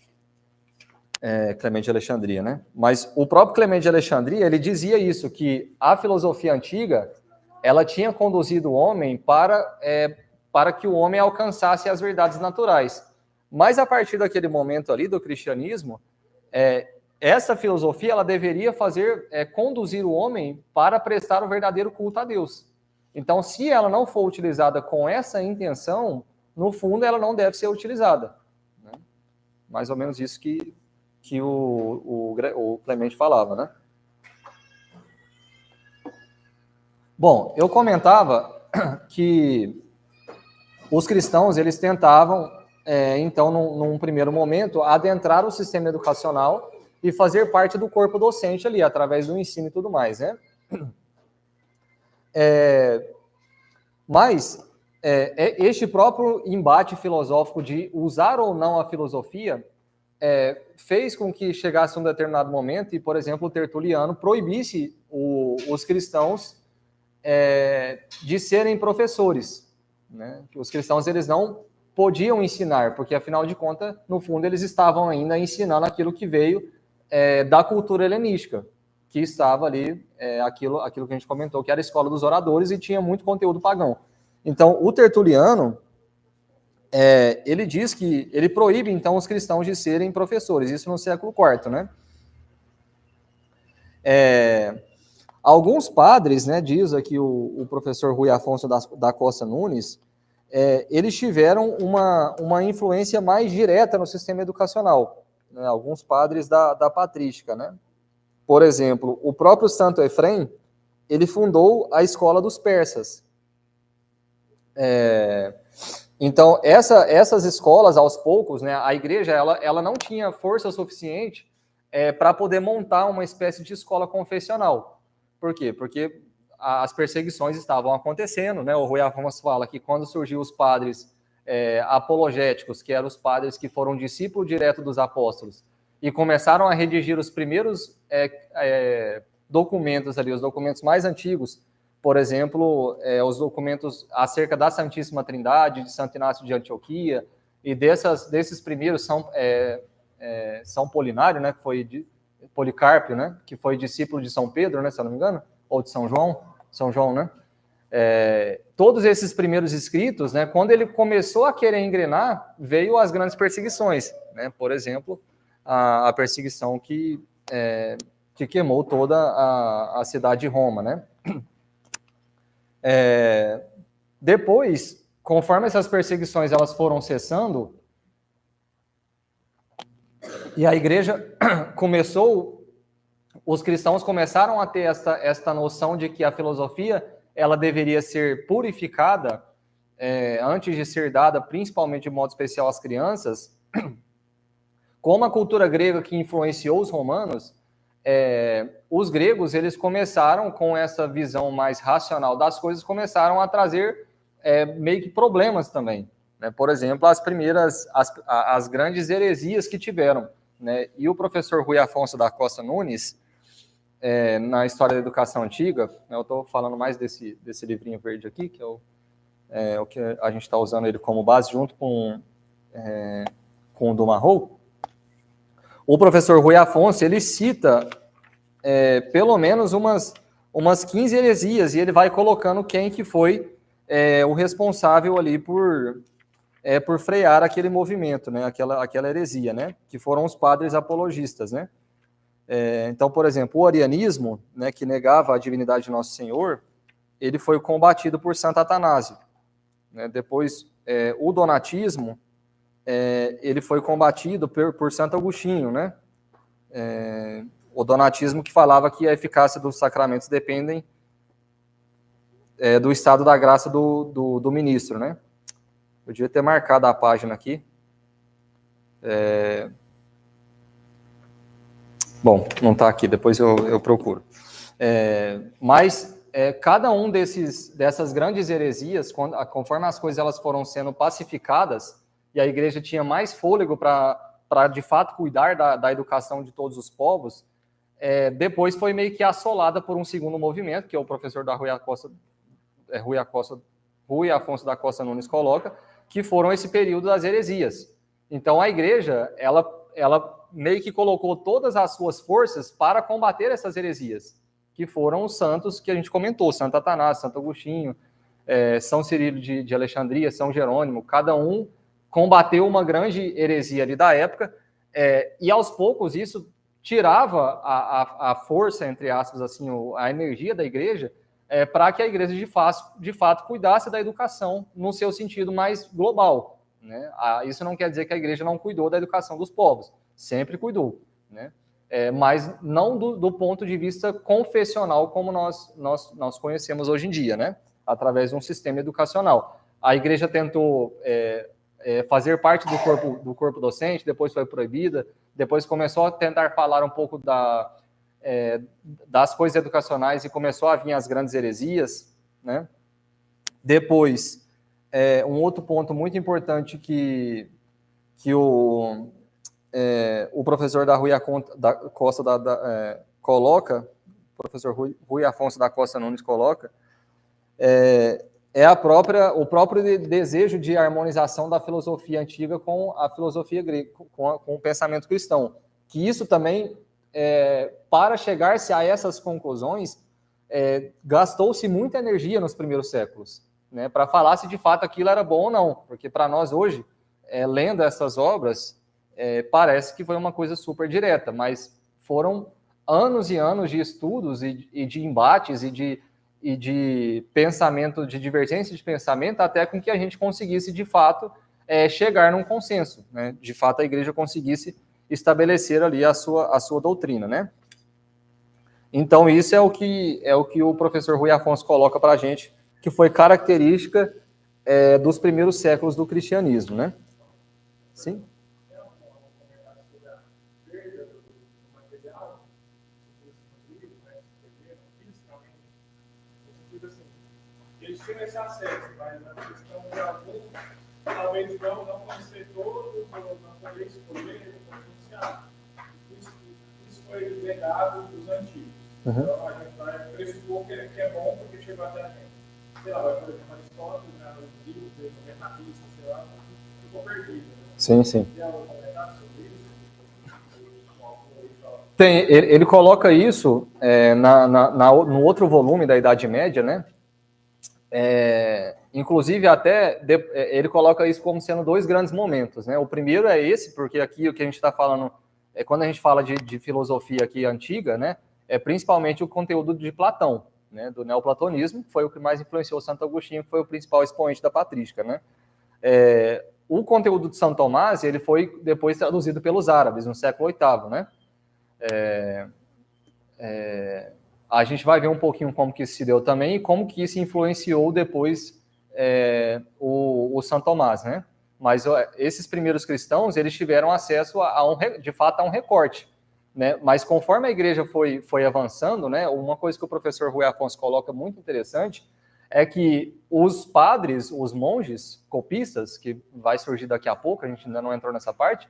Clemente de Alexandria, né? Mas o próprio Clemente de Alexandria, ele dizia isso, que a filosofia antiga, ela tinha conduzido o homem para que o homem alcançasse as verdades naturais. Mas a partir daquele momento ali do cristianismo, essa filosofia, ela deveria conduzir o homem para prestar o verdadeiro culto a Deus. Então, se ela não for utilizada com essa intenção, no fundo, ela não deve ser utilizada, né? Mais ou menos isso que o Clemente falava, né? Bom, eu comentava que os cristãos, eles tentavam, então, num primeiro momento, adentrar o sistema educacional e fazer parte do corpo docente ali, através do ensino e tudo mais, né? Mas este próprio embate filosófico de usar ou não a filosofia fez com que chegasse um determinado momento e, por exemplo, o Tertuliano proibisse os cristãos de serem professores, né? Os cristãos, eles não podiam ensinar, porque, afinal de contas, no fundo, eles estavam ainda ensinando aquilo que veio da cultura helenística, que estava ali, aquilo que a gente comentou, que era a escola dos oradores e tinha muito conteúdo pagão. Então, o Tertuliano, ele diz que ele proíbe, então, os cristãos de serem professores, isso no século IV, né? Alguns padres, né, diz aqui o professor Rui Afonso da Costa Nunes, eles tiveram uma influência mais direta no sistema educacional, né? Alguns padres da patrística, né? Por exemplo, o próprio Santo Efrem, ele fundou a escola dos persas. Então, essas escolas, aos poucos, né, a igreja ela não tinha força suficiente para poder montar uma espécie de escola confessional. Por quê? Porque as perseguições estavam acontecendo, né? O Rui Afonso fala que quando surgiu os padres apologéticos, que eram os padres que foram discípulos direto dos apóstolos, e começaram a redigir os primeiros documentos ali, os documentos mais antigos, por exemplo, os documentos acerca da Santíssima Trindade, de Santo Inácio de Antioquia, e desses primeiros São Polinário, né, que foi de Policarpio, né, que foi discípulo de São Pedro, né, se eu não me engano, ou de São João, né? Todos esses primeiros escritos, né, quando ele começou a querer engrenar, veio as grandes perseguições, né? Por exemplo, a perseguição que queimou toda a cidade de Roma, né? Depois, conforme essas perseguições elas foram cessando, e a igreja os cristãos começaram a ter esta noção de que a filosofia ela deveria ser purificada antes de ser dada, principalmente de modo especial às crianças. Como a cultura grega que influenciou os romanos, os gregos, eles começaram com essa visão mais racional das coisas, começaram a trazer meio que problemas também, né? Por exemplo, as grandes heresias que tiveram, né? E o professor Rui Afonso da Costa Nunes, na História da Educação Antiga, né, eu estou falando mais desse livrinho verde aqui, que é o que a gente está usando ele como base, junto com o do Marrou. O professor Rui Afonso, ele cita pelo menos umas 15 heresias, e ele vai colocando quem que foi o responsável ali por frear aquele movimento, né, aquela heresia, né, que foram os padres apologistas, né. Então, por exemplo, o arianismo, né, que negava a divindade de Nosso Senhor, ele foi combatido por Santo Atanásio, né. Depois, o donatismo, ele foi combatido por Santo Agostinho, né. O donatismo que falava que a eficácia dos sacramentos dependem do estado da graça do ministro, né. Eu devia ter marcado a página aqui. Bom, não está aqui, depois eu procuro. Mas cada um dessas grandes heresias, conforme as coisas elas foram sendo pacificadas, e a igreja tinha mais fôlego para de fato cuidar da educação de todos os povos, depois foi meio que assolada por um segundo movimento, que é o professor Rui Afonso da Costa Nunes coloca, que foram esse período das heresias. Então a igreja, ela meio que colocou todas as suas forças para combater essas heresias, que foram os santos que a gente comentou, Santo Atanásio, Santo Agostinho, São Cirilo de Alexandria, São Jerônimo, cada um combateu uma grande heresia ali da época, e aos poucos isso tirava a força, entre aspas, assim, a energia da igreja, para que a igreja de fato cuidasse da educação no seu sentido mais global, né? Isso não quer dizer que a igreja não cuidou da educação dos povos, sempre cuidou, né? Mas não do ponto de vista confessional como nós conhecemos hoje em dia, né? Através de um sistema educacional. A igreja tentou fazer parte do corpo docente, depois foi proibida, depois começou a tentar falar um pouco das coisas educacionais e começou a vir as grandes heresias, né? Depois, um outro ponto muito importante que o professor da Costa coloca, o professor Rui Afonso da Costa Nunes coloca, o próprio desejo de harmonização da filosofia antiga com a filosofia grega, com o pensamento cristão. Que isso também, para chegar-se a essas conclusões, gastou-se muita energia nos primeiros séculos, né, para falar se de fato aquilo era bom ou não, porque para nós hoje, lendo essas obras, parece que foi uma coisa super direta, mas foram anos e anos de estudos e de embates e de pensamento, de divergência de pensamento, até com que a gente conseguisse, de fato, chegar num consenso, né? De fato, a igreja conseguisse estabelecer ali a sua doutrina, né? Então, isso é o que o professor Rui Afonso coloca para a gente, que foi característica dos primeiros séculos do cristianismo, né? Sim? Eles tinham esse acesso, mas a questão de alguns, talvez não conhecer todos, ou não poder escolher, ou pronunciar. Isso foi legado dos antigos. Uhum. Então a gente vai pressupor que é bom porque chegou até a gente. Sei lá, vai, por exemplo, Aristóteles, né, os livros dele, o Mercadista, sei lá, ficou perdido. Né? Sim, sim. Tem algum comentário sobre isso? Tem, ele coloca isso no outro volume da Idade Média, né? Inclusive, ele coloca isso como sendo dois grandes momentos, né? O primeiro é esse, porque aqui o que a gente está falando, quando a gente fala de filosofia aqui antiga, né? É principalmente o conteúdo de Platão, né? Do neoplatonismo, que foi o que mais influenciou Santo Agostinho, que foi o principal expoente da patrística, né? O conteúdo de São Tomás, ele foi depois traduzido pelos árabes, no século VIII, né? A gente vai ver um pouquinho como que isso se deu também e como que isso influenciou depois o São Tomás, né? Mas esses primeiros cristãos, eles tiveram acesso de fato a um recorte, né? Mas conforme a igreja foi avançando, né? Uma coisa que o professor Rui Afonso coloca muito interessante é que os padres, os monges copistas, que vai surgir daqui a pouco, a gente ainda não entrou nessa parte,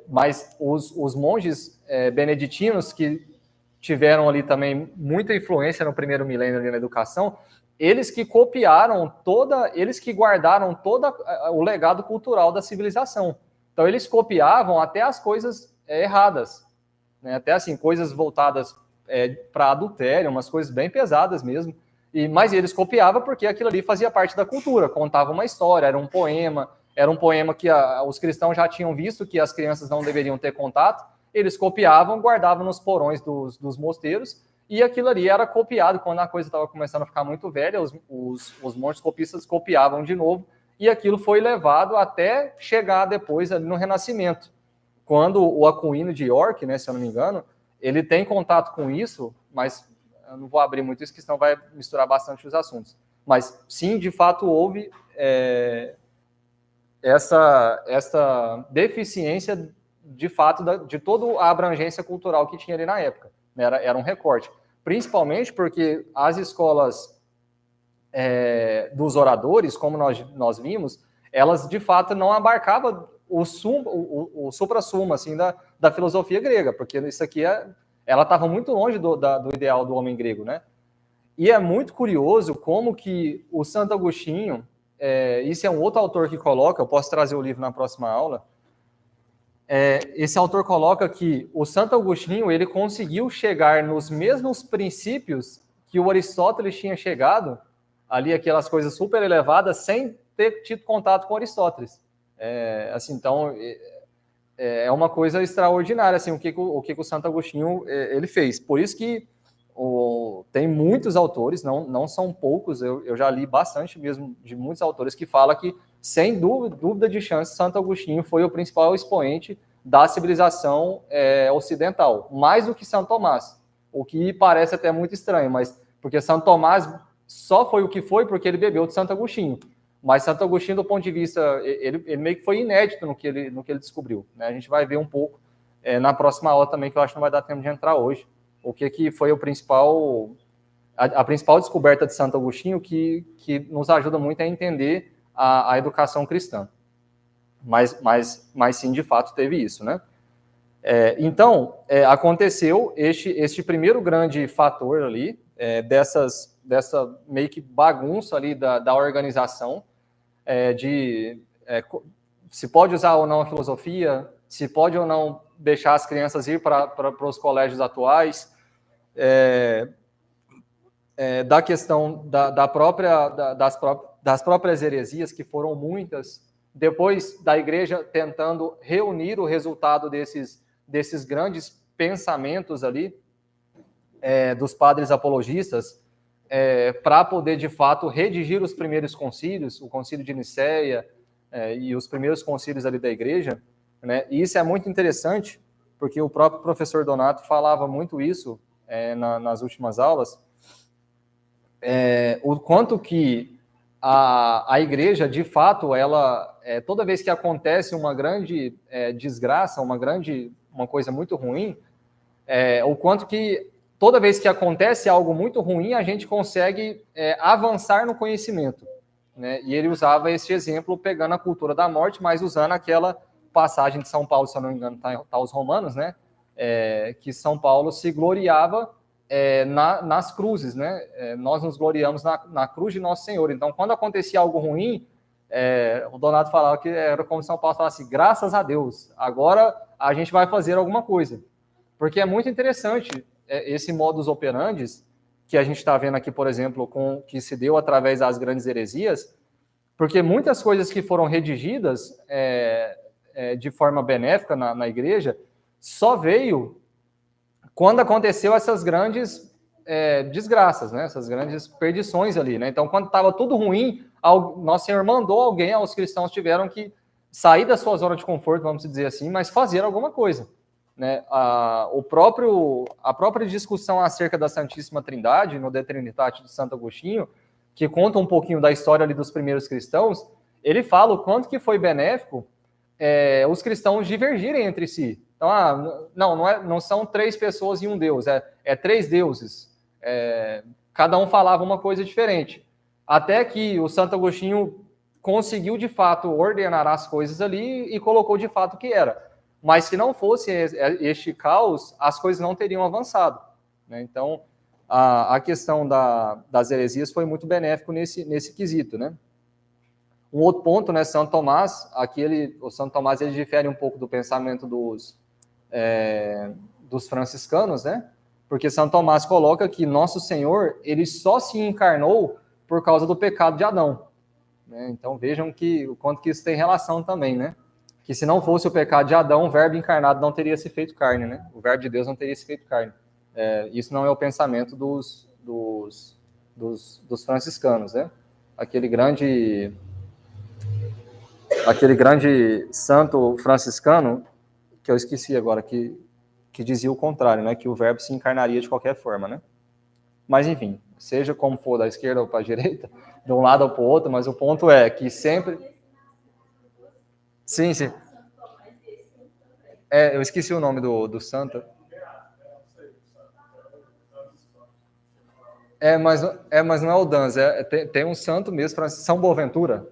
mas os monges beneditinos que tiveram ali também muita influência no primeiro milênio na educação, eles que copiaram eles que guardaram todo o legado cultural da civilização. Então, eles copiavam até as coisas erradas, né? Até assim, coisas voltadas para adultério, umas coisas bem pesadas mesmo, mas eles copiavam porque aquilo ali fazia parte da cultura, contava uma história, era um poema que os cristãos já tinham visto que as crianças não deveriam ter contato, eles copiavam, guardavam nos porões dos mosteiros, e aquilo ali era copiado. Quando a coisa estava começando a ficar muito velha, os monges copistas copiavam de novo, e aquilo foi levado até chegar depois ali no Renascimento. Quando o Aquino de York, né, se eu não me engano, ele tem contato com isso, mas eu não vou abrir muito isso, que senão vai misturar bastante os assuntos. Mas sim, de fato, houve essa deficiência de fato de toda a abrangência cultural que tinha ali na época. Era um recorte. Principalmente porque as escolas dos oradores, como nós vimos, elas de fato não abarcavam o supra-sumo assim, da filosofia grega, porque isso aqui ela estava muito longe do ideal do homem grego, né? E é muito curioso como que o Santo Agostinho, isso é um outro autor que coloca, eu posso trazer o livro na próxima aula, esse autor coloca que o Santo Agostinho ele conseguiu chegar nos mesmos princípios que o Aristóteles tinha chegado, ali aquelas coisas super elevadas, sem ter tido contato com Aristóteles. Assim, então, é uma coisa extraordinária assim, o que o Santo Agostinho ele fez. Por isso que tem muitos autores, não são poucos, eu já li bastante mesmo de muitos autores que falam que, sem dúvida de chance, Santo Agostinho foi o principal expoente da civilização ocidental, mais do que Santo Tomás, o que parece até muito estranho, mas porque Santo Tomás só foi o que foi porque ele bebeu de Santo Agostinho, mas Santo Agostinho, do ponto de vista, ele meio que foi inédito no que ele descobriu, né? A gente vai ver um pouco na próxima aula também, que eu acho que não vai dar tempo de entrar hoje, o que foi a principal descoberta de Santo Agostinho que nos ajuda muito a entender a educação cristã. Mas sim, de fato, teve isso, né? Então, aconteceu este primeiro grande fator ali, dessa meio que bagunça ali da organização, se pode usar ou não a filosofia, se pode ou não deixar as crianças ir para os colégios atuais, da questão das próprias heresias, que foram muitas, depois da igreja tentando reunir o resultado desses grandes pensamentos ali, dos padres apologistas, para poder, de fato, redigir os primeiros concílios, o concílio de Nicéia e os primeiros concílios ali da igreja, né? E isso é muito interessante, porque o próprio professor Donato falava muito isso nas últimas aulas, o quanto que a igreja, de fato, ela, toda vez que acontece uma grande desgraça, uma coisa muito ruim, o quanto que toda vez que acontece algo muito ruim, a gente consegue avançar no conhecimento, né? E ele usava esse exemplo pegando a cultura da morte, mas usando aquela passagem de São Paulo, se eu não me engano, tá aos Romanos, né? Que São Paulo se gloriava nas cruzes, né? Nós nos gloriamos na cruz de Nosso Senhor. Então, quando acontecia algo ruim, o Donato falava que era como São Paulo falasse, graças a Deus, agora a gente vai fazer alguma coisa. Porque é muito interessante esse modus operandi que a gente está vendo aqui, por exemplo, que se deu através das grandes heresias, porque muitas coisas que foram redigidas de forma benéfica na igreja só veio quando aconteceu essas grandes desgraças, né? Essas grandes perdições ali, né? Então, quando estava tudo ruim, Nosso Senhor mandou alguém, os cristãos tiveram que sair da sua zona de conforto, vamos dizer assim, mas fazer alguma coisa, né? A própria discussão acerca da Santíssima Trindade, no De Trinitate de Santo Agostinho, que conta um pouquinho da história ali dos primeiros cristãos, ele fala o quanto que foi benéfico os cristãos divergirem entre si. Então, não são 3 pessoas e um Deus, é 3 deuses. Cada um falava uma coisa diferente. Até que o Santo Agostinho conseguiu, de fato, ordenar as coisas ali e colocou, de fato, o que era. Mas se não fosse este caos, as coisas não teriam avançado, né? Então, a questão das heresias foi muito benéfico nesse quesito, né? Um outro ponto, né, Santo Tomás, o Santo Tomás ele difere um pouco do pensamento dos franciscanos, né? Porque Santo Tomás coloca que Nosso Senhor, ele só se encarnou por causa do pecado de Adão, né? Então vejam o quanto que isso tem relação também, né? Que se não fosse o pecado de Adão, o verbo encarnado não teria se feito carne, né? O verbo de Deus não teria se feito carne. Isso não é o pensamento dos franciscanos, né? Aquele grande santo franciscano, que eu esqueci agora, que dizia o contrário, né? Que o verbo se encarnaria de qualquer forma, né? Mas, enfim, seja como for, da esquerda ou para a direita, de um lado ou para o outro, mas o ponto é que sempre... Sim. Eu esqueci o nome do santo. Mas não é o Dans, tem um santo mesmo, São Boaventura.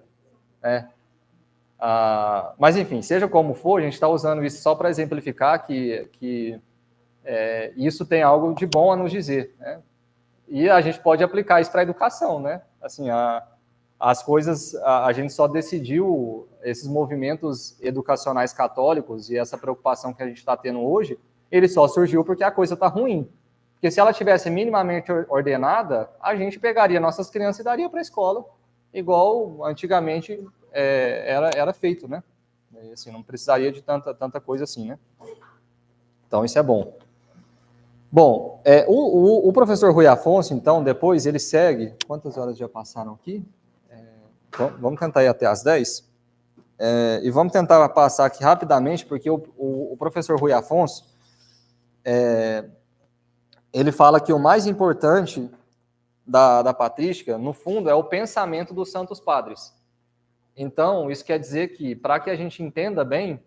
Mas, enfim, seja como for, a gente está usando isso só para exemplificar que isso tem algo de bom a nos dizer, né? E a gente pode aplicar isso para a educação, né? Assim, as coisas, a gente só decidiu esses movimentos educacionais católicos e essa preocupação que a gente está tendo hoje, ele só surgiu porque a coisa está ruim. Porque se ela tivesse minimamente ordenada, a gente pegaria nossas crianças e daria para a escola, igual antigamente era feito, né? E, assim, não precisaria de tanta coisa assim, né? Então, isso é bom. Bom, o professor Rui Afonso, então, depois ele segue... Quantas horas já passaram aqui? Vamos tentar ir até as 10. E vamos tentar passar aqui rapidamente, porque o professor Rui Afonso, ele fala que o mais importante da patrística, no fundo, é o pensamento dos santos padres. Então, isso quer dizer que, para que a gente entenda bem,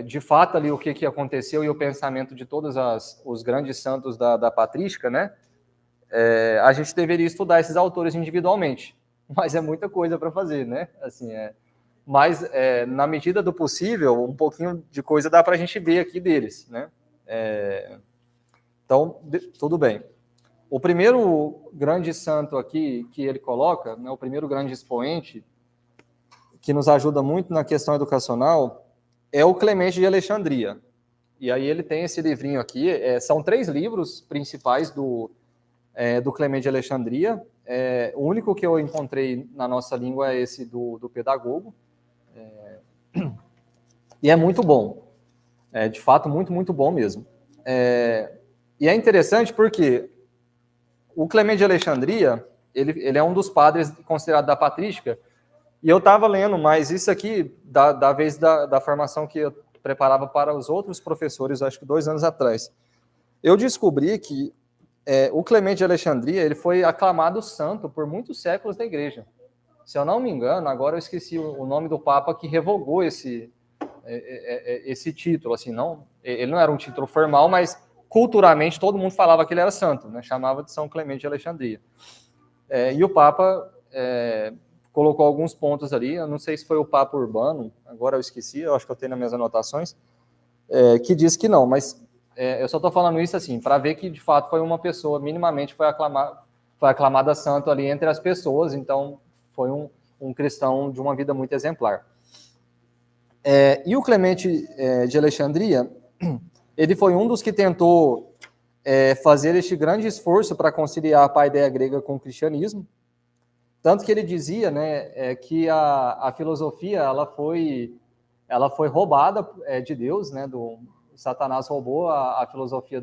de fato, ali o que aconteceu e o pensamento de todos os grandes santos da patrística, né? A gente deveria estudar esses autores individualmente, mas é muita coisa para fazer, né? Assim, mas, na medida do possível, um pouquinho de coisa dá para a gente ver aqui deles, né? Então, tudo bem. O primeiro grande santo aqui que ele coloca, né, o primeiro grande expoente, que nos ajuda muito na questão educacional, é o Clemente de Alexandria. E aí ele tem esse livrinho aqui, são 3 livros principais do Clemente de Alexandria. O único que eu encontrei na nossa língua é esse do Pedagogo. E é muito bom. De fato, muito, muito bom mesmo. E é interessante porque o Clemente de Alexandria, ele é um dos padres considerados da patrística, e eu estava lendo, mas isso aqui, da vez da formação que eu preparava para os outros professores, acho que 2 anos atrás, eu descobri que o Clemente de Alexandria, ele foi aclamado santo por muitos séculos da igreja. Se eu não me engano, agora eu esqueci o nome do Papa que revogou esse título, assim, ele não era um título formal, mas culturalmente todo mundo falava que ele era santo, né? Chamava de São Clemente de Alexandria. E o Papa colocou alguns pontos ali, eu não sei se foi o Papa Urbano, agora eu esqueci, eu acho que eu tenho nas minhas anotações, que diz que não, mas eu só estou falando isso assim, para ver que de fato foi uma pessoa, minimamente foi aclamada santo ali entre as pessoas, então foi um cristão de uma vida muito exemplar. E o Clemente de Alexandria, ele foi um dos que tentou fazer este grande esforço para conciliar a paideia grega com o cristianismo, tanto que ele dizia, né, que a filosofia ela foi roubada de Deus, né, Satanás roubou a filosofia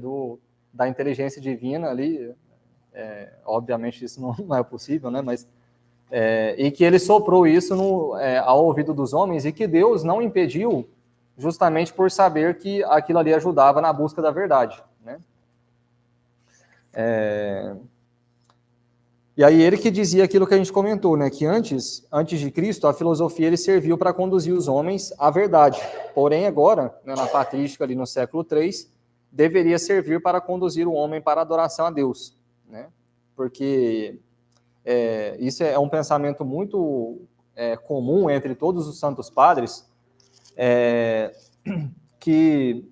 da inteligência divina ali, obviamente isso não é possível, né, mas e que ele soprou isso ao ouvido dos homens, e que Deus não impediu, justamente por saber que aquilo ali ajudava na busca da verdade, né? E aí ele que dizia aquilo que a gente comentou, né? Que antes de Cristo, a filosofia ele serviu para conduzir os homens à verdade. Porém, agora, né, na patrística, ali no século III, deveria servir para conduzir o homem para a adoração a Deus, né? Porque isso é um pensamento muito comum entre todos os santos padres, que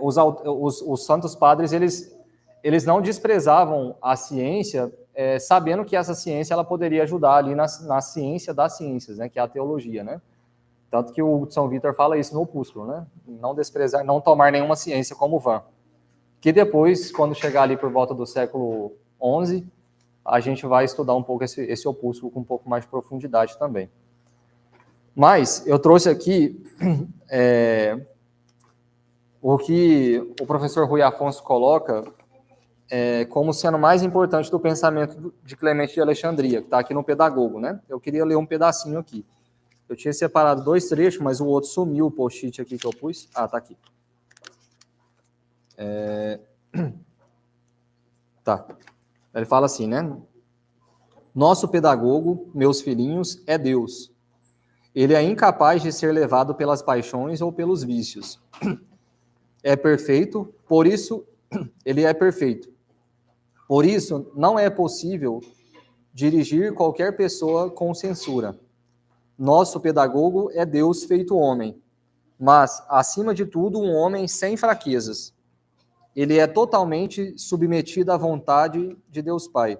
os santos padres, eles não desprezavam a ciência, sabendo que essa ciência ela poderia ajudar ali na ciência das ciências, né, que é a teologia, né? Tanto que o São Vítor fala isso no opúsculo, né? Não desprezar, não tomar nenhuma ciência como vã. Que depois, quando chegar ali por volta do século XI, a gente vai estudar um pouco esse opúsculo com um pouco mais de profundidade também. Mas eu trouxe aqui o que o professor Rui Afonso coloca como sendo mais importante do pensamento de Clemente de Alexandria, que está aqui no Pedagogo, né? Eu queria ler um pedacinho aqui. Eu tinha separado 2 trechos, mas o outro sumiu, o post-it aqui que eu pus. Ah, tá aqui. Tá. Ele fala assim, né? Nosso pedagogo, meus filhinhos, é Deus. Ele é incapaz de ser levado pelas paixões ou pelos vícios. É perfeito, por isso, ele é perfeito. Por isso, não é possível dirigir qualquer pessoa com censura. Nosso pedagogo é Deus feito homem, mas, acima de tudo, um homem sem fraquezas. Ele é totalmente submetido à vontade de Deus Pai,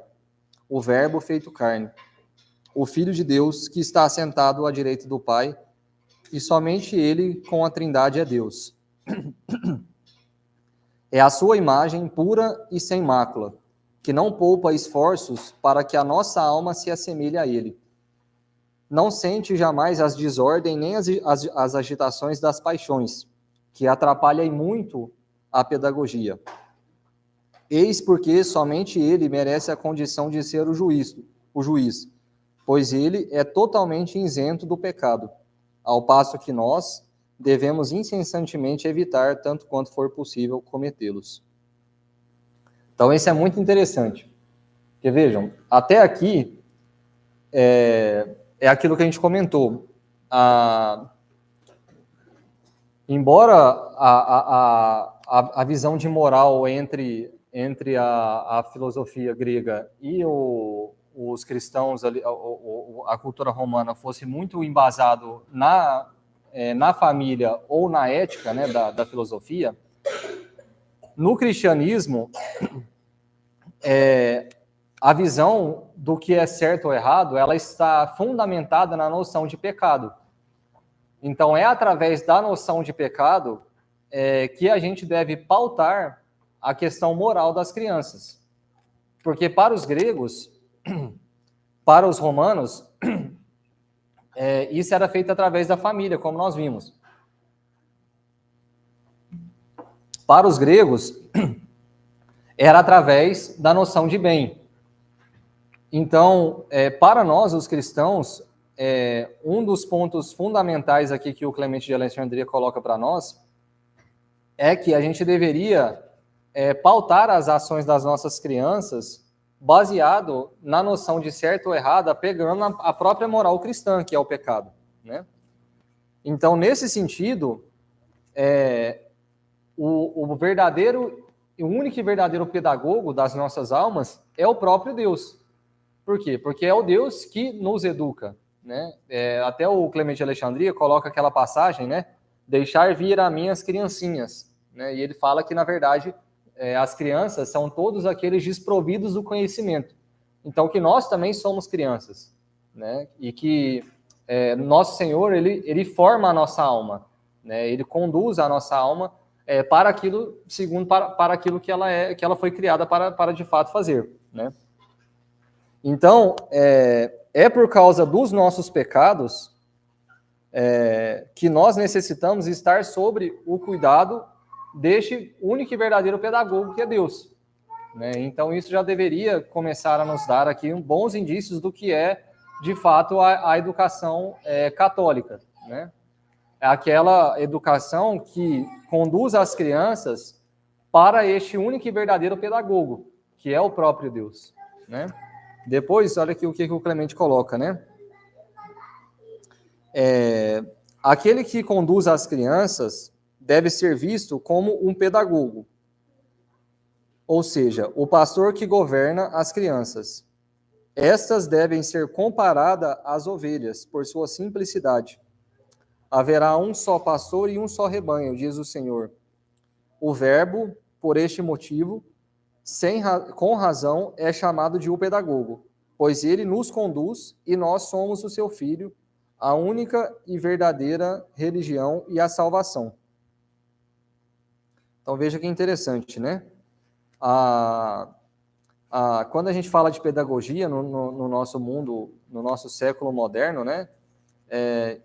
o Verbo feito carne, o Filho de Deus que está assentado à direita do Pai, e somente ele com a Trindade é Deus. É a sua imagem pura e sem mácula, que não poupa esforços para que a nossa alma se assemelhe a ele. Não sente jamais as desordens nem as agitações das paixões, que atrapalham muito a pedagogia. Eis porque somente ele merece a condição de ser o juiz, pois ele é totalmente isento do pecado, ao passo que nós devemos incessantemente evitar, tanto quanto for possível, cometê-los. Então, isso é muito interessante. Porque, vejam, até aqui é aquilo que a gente comentou. Embora a visão de moral entre a filosofia grega e o os cristãos, a cultura romana fosse muito embasado na família ou na ética, né, da filosofia, no cristianismo, a visão do que é certo ou errado, ela está fundamentada na noção de pecado. Então, é através da noção de pecado que a gente deve pautar a questão moral das crianças. Porque para os gregos, para os romanos, isso era feito através da família, como nós vimos. Para os gregos, era através da noção de bem. Então, para nós, os cristãos, um dos pontos fundamentais aqui que o Clemente de Alexandria coloca para nós é que a gente deveria pautar as ações das nossas crianças baseado na noção de certo ou errado, pegando a própria moral cristã, que é o pecado, né? Então, nesse sentido, o verdadeiro, o único e verdadeiro pedagogo das nossas almas é o próprio Deus. Por quê? Porque é o Deus que nos educa, né? Até o Clemente de Alexandria coloca aquela passagem, né? Deixar vir a minhas criancinhas, né? E ele fala que, na verdade, as crianças são todos aqueles desprovidos do conhecimento. Então, que nós também somos crianças, né? E que nosso Senhor, ele forma a nossa alma, né? Ele conduz a nossa alma para aquilo, segundo para aquilo que ela foi criada para de fato fazer, né? Então, por causa dos nossos pecados que nós necessitamos estar sobre o cuidado deste único e verdadeiro pedagogo que é Deus, né? Então, isso já deveria começar a nos dar aqui bons indícios do que é, de fato, a educação católica, né? É aquela educação que conduz as crianças para este único e verdadeiro pedagogo, que é o próprio Deus, né? Depois, olha aqui o que o Clemente coloca, né? Aquele que conduz as crianças deve ser visto como um pedagogo, ou seja, o pastor que governa as crianças. Estas devem ser comparadas às ovelhas, por sua simplicidade. Haverá um só pastor e um só rebanho, diz o Senhor. O Verbo, por este motivo, com razão, é chamado de o pedagogo, pois ele nos conduz e nós somos o seu filho, a única e verdadeira religião e a salvação. Então veja que interessante, né? Quando a gente fala de pedagogia no nosso mundo, no nosso século moderno, né?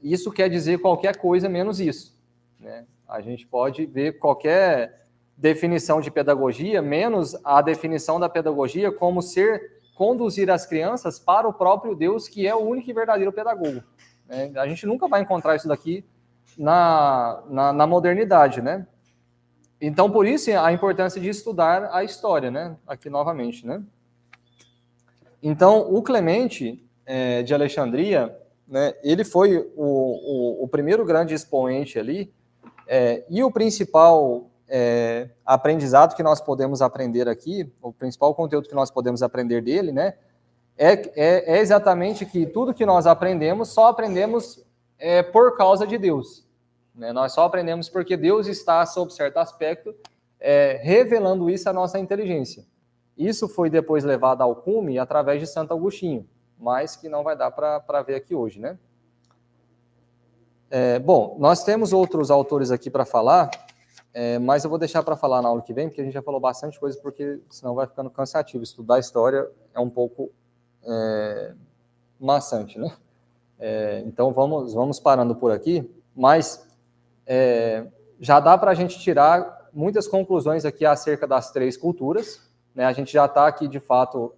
Isso quer dizer qualquer coisa menos isso, né? A gente pode ver qualquer definição de pedagogia, menos a definição da pedagogia como ser conduzir as crianças para o próprio Deus, que é o único e verdadeiro pedagogo, né? A gente nunca vai encontrar isso daqui na modernidade, né? Então, por isso, a importância de estudar a história, né? Aqui novamente, né? Então, o Clemente de Alexandria, né, ele foi o primeiro grande expoente ali, e o principal aprendizado que nós podemos aprender aqui, o principal conteúdo que nós podemos aprender dele, né, é exatamente que tudo que nós aprendemos, só aprendemos por causa de Deus, né? Nós só aprendemos porque Deus está, sob certo aspecto, revelando isso à nossa inteligência. Isso foi depois levado ao cume através de Santo Agostinho, mas que não vai dar para ver aqui hoje, né? Bom, nós temos outros autores aqui para falar, mas eu vou deixar para falar na aula que vem, porque a gente já falou bastante coisa, porque senão vai ficando cansativo. Estudar história é um pouco maçante, né? Então vamos parando por aqui, mas já dá para a gente tirar muitas conclusões aqui acerca das três culturas, né? A gente já está aqui, de fato,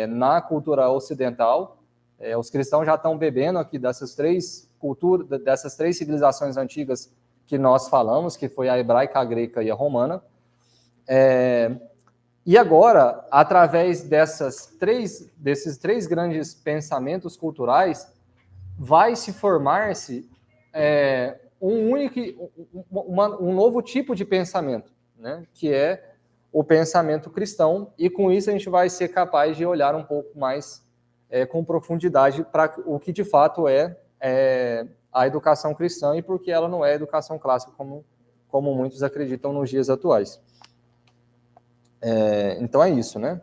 na cultura ocidental. Os cristãos já estão bebendo aqui dessas três culturas, dessas três civilizações antigas que nós falamos, que foi a hebraica, a grega e a romana. E agora, através desses três grandes pensamentos culturais, vai se formar-se um novo tipo de pensamento, né? Que é o pensamento cristão, e com isso a gente vai ser capaz de olhar um pouco mais com profundidade para o que de fato é a educação cristã e porque ela não é educação clássica como muitos acreditam nos dias atuais. Então é isso, né?